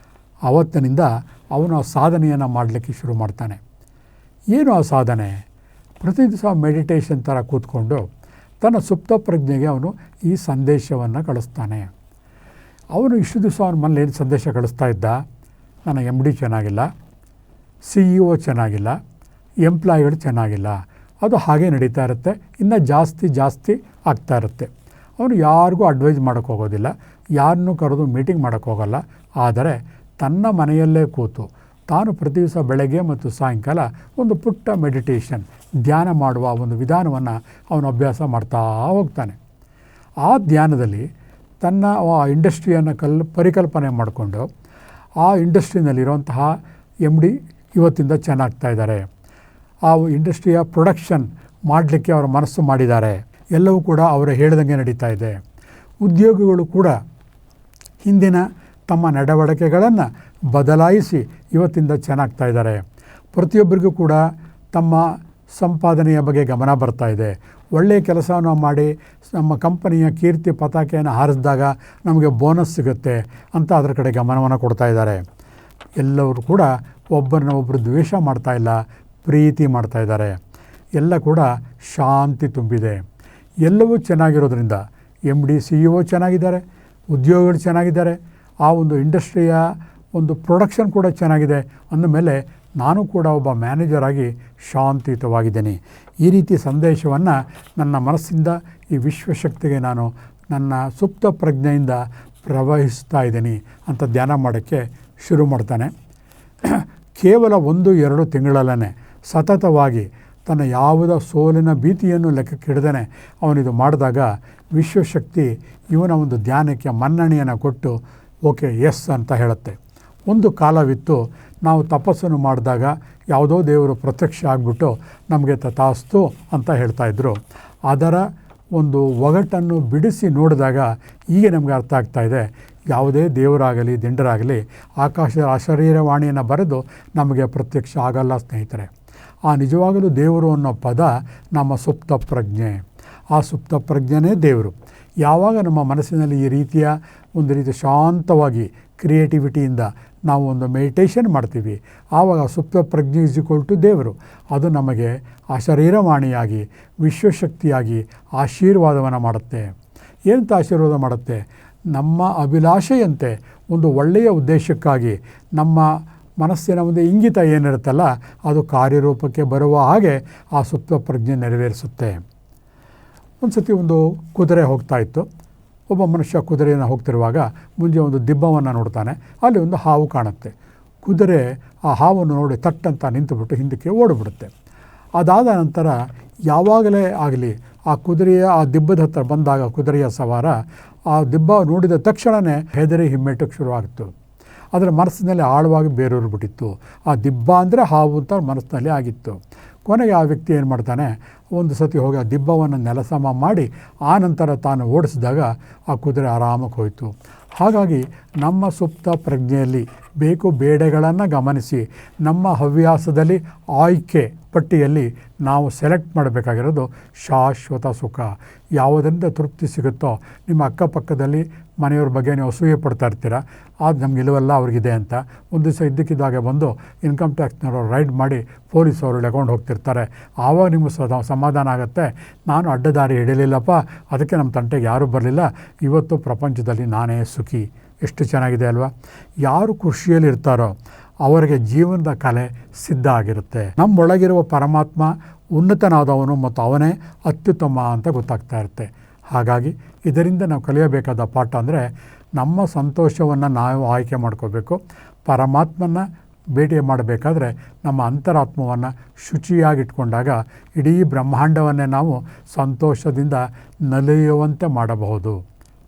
ಆವತ್ತಿನಿಂದ ಅವನು ಆ ಸಾಧನೆಯನ್ನು ಮಾಡಲಿಕ್ಕೆ ಶುರು ಮಾಡ್ತಾನೆ. ಏನು ಆ ಸಾಧನೆ? ಪ್ರತಿ ದಿವಸ ಮೆಡಿಟೇಷನ್ ಥರ ಕೂತ್ಕೊಂಡು ತನ್ನ ಸುಪ್ತ ಪ್ರಜ್ಞೆಗೆ ಅವನು ಈ ಸಂದೇಶವನ್ನು ಕಳಿಸ್ತಾನೆ. ಅವನು ಇಷ್ಟು ದಿವಸ ಅವನ ಮನೇಲಿ ಏನು ಸಂದೇಶ ಕಳಿಸ್ತಾ ಇದ್ದ? ನನ್ನ MD ಚೆನ್ನಾಗಿಲ್ಲ, CEO ಚೆನ್ನಾಗಿಲ್ಲ, ಎಂಪ್ಲಾಯಿಗಳು ಚೆನ್ನಾಗಿಲ್ಲ. ಅದು ಹಾಗೆ ನಡೀತಾ ಇರುತ್ತೆ. ಇನ್ನು ಜಾಸ್ತಿ ಆಗ್ತಾ ಇರುತ್ತೆ. ಅವನು ಯಾರಿಗೂ ಅಡ್ವೈಸ್ ಮಾಡೋಕ್ಕೆ ಹೋಗೋದಿಲ್ಲ, ಯಾರನ್ನೂ ಕರೆದು ಮೀಟಿಂಗ್ ಮಾಡೋಕ್ಕೆ ಹೋಗೋಲ್ಲ. ಆದರೆ ತನ್ನ ಮನೆಯಲ್ಲೇ ಕೂತು ತಾನು ಪ್ರತಿ ದಿವಸ ಬೆಳಗ್ಗೆ ಮತ್ತು ಸಾಯಂಕಾಲ ಒಂದು ಪುಟ್ಟ ಮೆಡಿಟೇಷನ್, ಧ್ಯಾನ ಮಾಡುವ ಒಂದು ವಿಧಾನವನ್ನು ಅವನು ಅಭ್ಯಾಸ ಮಾಡ್ತಾ ಹೋಗ್ತಾನೆ. ಆ ಧ್ಯಾನದಲ್ಲಿ ತನ್ನ ಇಂಡಸ್ಟ್ರಿಯನ್ನು ಪರಿಕಲ್ಪನೆ ಮಾಡಿಕೊಂಡು ಆ ಇಂಡಸ್ಟ್ರಿನಲ್ಲಿರುವಂತಹ MD ಇವತ್ತಿಂದ ಚೆನ್ನಾಗ್ತಾ ಇದ್ದಾರೆ. ಆ ಇಂಡಸ್ಟ್ರಿಯ ಪ್ರೊಡಕ್ಷನ್ ಮಾಡಲಿಕ್ಕೆ ಅವರ ಮನಸ್ಸು ಮಾಡಿದ್ದಾರೆ. ಎಲ್ಲವೂ ಕೂಡ ಅವರು ಹೇಳಿದಂಗೆ ನಡೀತಾ ಇದೆ. ಉದ್ಯೋಗಿಗಳು ಕೂಡ ಹಿಂದಿನ ತಮ್ಮ ನಡವಳಿಕೆಗಳನ್ನು ಬದಲಾಯಿಸಿ ಇವತ್ತಿಂದ ಚೆನ್ನಾಗ್ತಾ ಇದ್ದಾರೆ. ಪ್ರತಿಯೊಬ್ಬರಿಗೂ ಕೂಡ ತಮ್ಮ ಸಂಪಾದನೆಯ ಬಗ್ಗೆ ಗಮನ ಬರ್ತಾ ಇದೆ. ಒಳ್ಳೆಯ ಕೆಲಸವನ್ನು ಮಾಡಿ ನಮ್ಮ ಕಂಪನಿಯ ಕೀರ್ತಿ ಪತಾಕೆಯನ್ನು ಹಾರಿಸಿದಾಗ ನಮಗೆ ಬೋನಸ್ ಸಿಗುತ್ತೆ ಅಂತ ಅದರ ಕಡೆ ಗಮನವನ್ನು ಕೊಡ್ತಾ ಇದ್ದಾರೆ. ಎಲ್ಲರೂ ಕೂಡ ಒಬ್ಬರನ್ನ ಒಬ್ಬರು ದ್ವೇಷ ಮಾಡ್ತಾ ಇಲ್ಲ, ಪ್ರೀತಿ ಮಾಡ್ತಾ ಇದ್ದಾರೆ. ಎಲ್ಲ ಕೂಡ ಶಾಂತಿ ತುಂಬಿದೆ. ಎಲ್ಲವೂ ಚೆನ್ನಾಗಿರೋದ್ರಿಂದ MD CEO ಚೆನ್ನಾಗಿದ್ದಾರೆ, ಉದ್ಯೋಗಿಗಳು ಚೆನ್ನಾಗಿದ್ದಾರೆ, ಆ ಒಂದು ಇಂಡಸ್ಟ್ರಿಯ ಒಂದು ಪ್ರೊಡಕ್ಷನ್ ಕೂಡ ಚೆನ್ನಾಗಿದೆ ಅಂದಮೇಲೆ ನಾನು ಕೂಡ ಒಬ್ಬ ಮ್ಯಾನೇಜರ್ ಆಗಿ ಶಾಂತಿಯುತವಾಗಿದ್ದೇನೆ. ಈ ರೀತಿ ಸಂದೇಶವನ್ನು ನನ್ನ ಮನಸ್ಸಿಂದ ಈ ವಿಶ್ವಶಕ್ತಿಗೆ ನಾನು ನನ್ನ ಸುಪ್ತ ಪ್ರಜ್ಞೆಯಿಂದ ಪ್ರವಹಿಸ್ತಾ ಇದ್ದೀನಿ ಅಂತ ಧ್ಯಾನ ಮಾಡೋಕ್ಕೆ ಶುರು ಮಾಡ್ತಾನೆ. ಕೇವಲ 1-2 ತಿಂಗಳಲ್ಲೇ ಸತತವಾಗಿ ತನ್ನ ಯಾವುದೇ ಸೋಲಿನ ಭೀತಿಯನ್ನು ಲೆಕ್ಕಕ್ಕಿಡದೇ ಅವನಿದು ಮಾಡಿದಾಗ ವಿಶ್ವಶಕ್ತಿ ಇವನ ಒಂದು ಧ್ಯಾನಕ್ಕೆ ಮನ್ನಣೆಯನ್ನು ಕೊಟ್ಟು ಓಕೆ ಎಸ್ ಅಂತ ಹೇಳುತ್ತೆ. ಒಂದು ಕಾಲವಿತ್ತು, ನಾವು ತಪಸ್ಸನ್ನು ಮಾಡಿದಾಗ ಯಾವುದೋ ದೇವರು ಪ್ರತ್ಯಕ್ಷ ಆಗಿಬಿಟ್ಟು ನಮಗೆ ತಥಾಸ್ತು ಅಂತ ಹೇಳ್ತಾಯಿದ್ರು. ಅದರ ಒಂದು ಒಗಟನ್ನು ಬಿಡಿಸಿ ನೋಡಿದಾಗ ಈಗ ನಮಗೆ ಅರ್ಥ ಆಗ್ತಾ ಇದೆ, ಯಾವುದೇ ದೇವರಾಗಲಿ ದಿಂಡರಾಗಲಿ ಆಕಾಶದ ಅಶರೀರವಾಣಿಯನ್ನು ಬರೆದು ನಮಗೆ ಪ್ರತ್ಯಕ್ಷ ಆಗಲ್ಲ ಸ್ನೇಹಿತರೆ. ಆ ನಿಜವಾಗಲೂ ದೇವರು ಅನ್ನೋ ಪದ ನಮ್ಮ ಸುಪ್ತ ಪ್ರಜ್ಞೆ. ಆ ಸುಪ್ತ ಪ್ರಜ್ಞೆನೇ ದೇವರು. ಯಾವಾಗ ನಮ್ಮ ಮನಸ್ಸಿನಲ್ಲಿ ಈ ರೀತಿಯ ಒಂದು ರೀತಿ ಶಾಂತವಾಗಿ ಕ್ರಿಯೇಟಿವಿಟಿಯಿಂದ ನಾವು ಒಂದು ಮೆಡಿಟೇಷನ್ ಮಾಡ್ತೀವಿ, ಆವಾಗ ಸುಪ್ತ ಪ್ರಜ್ಞೆ = ದೇವರು. ಅದು ನಮಗೆ ಆ ಶರೀರವಾಣಿಯಾಗಿ ವಿಶ್ವಶಕ್ತಿಯಾಗಿ ಆಶೀರ್ವಾದವನ್ನು ಮಾಡುತ್ತೆ. ಏನಂತ ಆಶೀರ್ವಾದ ಮಾಡುತ್ತೆ? ನಮ್ಮ ಅಭಿಲಾಷೆಯಂತೆ ಒಂದು ಒಳ್ಳೆಯ ಉದ್ದೇಶಕ್ಕಾಗಿ ನಮ್ಮ ಮನಸ್ಸಿನ ಒಂದು ಇಂಗಿತ ಏನಿರುತ್ತಲ್ಲ ಅದು ಕಾರ್ಯರೂಪಕ್ಕೆ ಬರುವ ಹಾಗೆ ಆ ಸುಪ್ತ ಪ್ರಜ್ಞೆ ನೆರವೇರಿಸುತ್ತೆ. ಒಂದು ಸತಿ ಒಂದು ಕುದುರೆ ಹೋಗ್ತಾ ಇತ್ತು. ಒಬ್ಬ ಮನುಷ್ಯ ಕುದುರೆಯನ್ನು ಹೋಗ್ತಿರುವಾಗ ಮುಂದೆ ಒಂದು ದಿಬ್ಬವನ್ನು ನೋಡ್ತಾನೆ. ಅಲ್ಲಿ ಒಂದು ಹಾವು ಕಾಣುತ್ತೆ. ಕುದುರೆ ಆ ಹಾವನ್ನು ನೋಡಿ ತಟ್ಟಂತ ನಿಂತುಬಿಟ್ಟು ಹಿಂದಕ್ಕೆ ಓಡಿಬಿಡುತ್ತೆ. ಅದಾದ ನಂತರ ಯಾವಾಗಲೇ ಆಗಲಿ ಆ ಕುದುರೆಯ ಆ ದಿಬ್ಬದ ಹತ್ರ ಬಂದಾಗ ಕುದುರೆಯ ಸವಾರ ಆ ದಿಬ್ಬ ನೋಡಿದ ತಕ್ಷಣವೇ ಹೆದರಿ ಹಿಮ್ಮೆಟ್ಟಕ್ಕೆ ಶುರುವಾಗಿತ್ತು. ಅದರ ಮನಸ್ಸಿನಲ್ಲಿ ಆಳವಾಗಿ ಬೇರೂರಿಬಿಟ್ಟಿತ್ತು. ಆ ದಿಬ್ಬ ಅಂದರೆ ಹಾವು ಅಂತ ಮನಸ್ಸಿನಲ್ಲಿ ಆಗಿತ್ತು. ಕೊನೆಗೆ ಆ ವ್ಯಕ್ತಿ ಏನು ಮಾಡ್ತಾನೆ, ಒಂದು ಸತಿ ಹೋಗಿ ಆ ದಿಬ್ಬವನ್ನು ನೆಲಸಮ ಮಾಡಿ ಆ ನಂತರ ತಾನು ಓಡಿಸಿದಾಗ ಆ ಕುದುರೆ ಆರಾಮಕ್ಕೆ ಹೋಯಿತು. ಹಾಗಾಗಿ ನಮ್ಮ ಸುಪ್ತ ಪ್ರಜ್ಞೆಯಲ್ಲಿ ಬೇಕು ಬೇಡಗಳನ್ನು ಗಮನಿಸಿ ನಮ್ಮ ಹವ್ಯಾಸದಲ್ಲಿ ಆಯ್ಕೆ ಪಟ್ಟಿಯಲ್ಲಿ ನಾವು ಸೆಲೆಕ್ಟ್ ಮಾಡಬೇಕಾಗಿರೋದು ಶಾಶ್ವತ ಸುಖ. ಯಾವುದರಿಂದ ತೃಪ್ತಿ ಸಿಗುತ್ತೋ, ನಿಮ್ಮ ಅಕ್ಕಪಕ್ಕದಲ್ಲಿ ಮನೆಯವ್ರ ಬಗ್ಗೆ ನೀವು ಅಸೂಯೆ ಪಡ್ತಾ ಇರ್ತೀರ, ಅದು ನಮ್ಗೆ ಇಲ್ಲವಲ್ಲ ಅವ್ರಿಗಿದೆ ಅಂತ. ಒಂದು ದಿವಸ ಇದ್ದಕ್ಕಿದ್ದಾಗೆ ಬಂದು ಇನ್ಕಮ್ ಟ್ಯಾಕ್ಸ್ನವರು ರೈಡ್ ಮಾಡಿ ಪೊಲೀಸವರು ಎಳ್ಕೊಂಡು ಹೋಗ್ತಿರ್ತಾರೆ. ಆವಾಗ ನಿಮಗೆ ಸಮಾಧಾನ ಆಗುತ್ತೆ, ನಾನು ಅಡ್ಡದಾರಿ ಹಿಡಿಯಲಿಲ್ಲಪ್ಪ, ಅದಕ್ಕೆ ನಮ್ಮ ತಂಟೆಗೆ ಯಾರೂ ಬರಲಿಲ್ಲ, ಇವತ್ತು ಪ್ರಪಂಚದಲ್ಲಿ ನಾನೇ ಸುಖಿ. ಎಷ್ಟು ಚೆನ್ನಾಗಿದೆ ಅಲ್ವಾ? ಯಾರು ಖುಷಿಯಲ್ಲಿ ಇರ್ತಾರೋ ಅವರಿಗೆ ಜೀವನದ ಕಲೆ ಸಿದ್ಧ ಆಗಿರುತ್ತೆ. ನಮ್ಮೊಳಗಿರುವ ಪರಮಾತ್ಮ ಉನ್ನತನಾದವನು ಮತ್ತು ಅವನೇ ಅತ್ಯುತ್ತಮ ಅಂತ ಗೊತ್ತಾಗ್ತಾ ಇರುತ್ತೆ. ಹಾಗಾಗಿ ಇದರಿಂದ ನಾವು ಕಲಿಯಬೇಕಾದ ಪಾಠ ಅಂದರೆ ನಮ್ಮ ಸಂತೋಷವನ್ನು ನಾವು ಆಯ್ಕೆ ಮಾಡ್ಕೋಬೇಕು. ಪರಮಾತ್ಮನ ಭೇಟಿ ಮಾಡಬೇಕಾದ್ರೆ ನಮ್ಮ ಅಂತರಾತ್ಮವನ್ನು ಶುಚಿಯಾಗಿಟ್ಕೊಂಡಾಗ ಇಡೀ ಬ್ರಹ್ಮಾಂಡವನ್ನೇ ನಾವು ಸಂತೋಷದಿಂದ ನಲಿಯುವಂತೆ ಮಾಡಬಹುದು.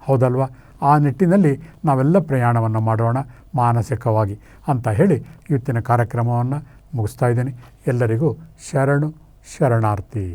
ಹೌದಲ್ವಾ? ಆ ನಿಟ್ಟಿನಲ್ಲಿ ನಾವೆಲ್ಲ ಪ್ರಯಾಣವನ್ನು ಮಾಡೋಣ ಮಾನಸಿಕವಾಗಿ ಅಂತ ಹೇಳಿ ಇವತ್ತಿನ ಕಾರ್ಯಕ್ರಮವನ್ನು ಮುಗಿಸ್ತಾ ಇದ್ದೀನಿ. ಎಲ್ಲರಿಗೂ ಶರಣಾರ್ಥಿ.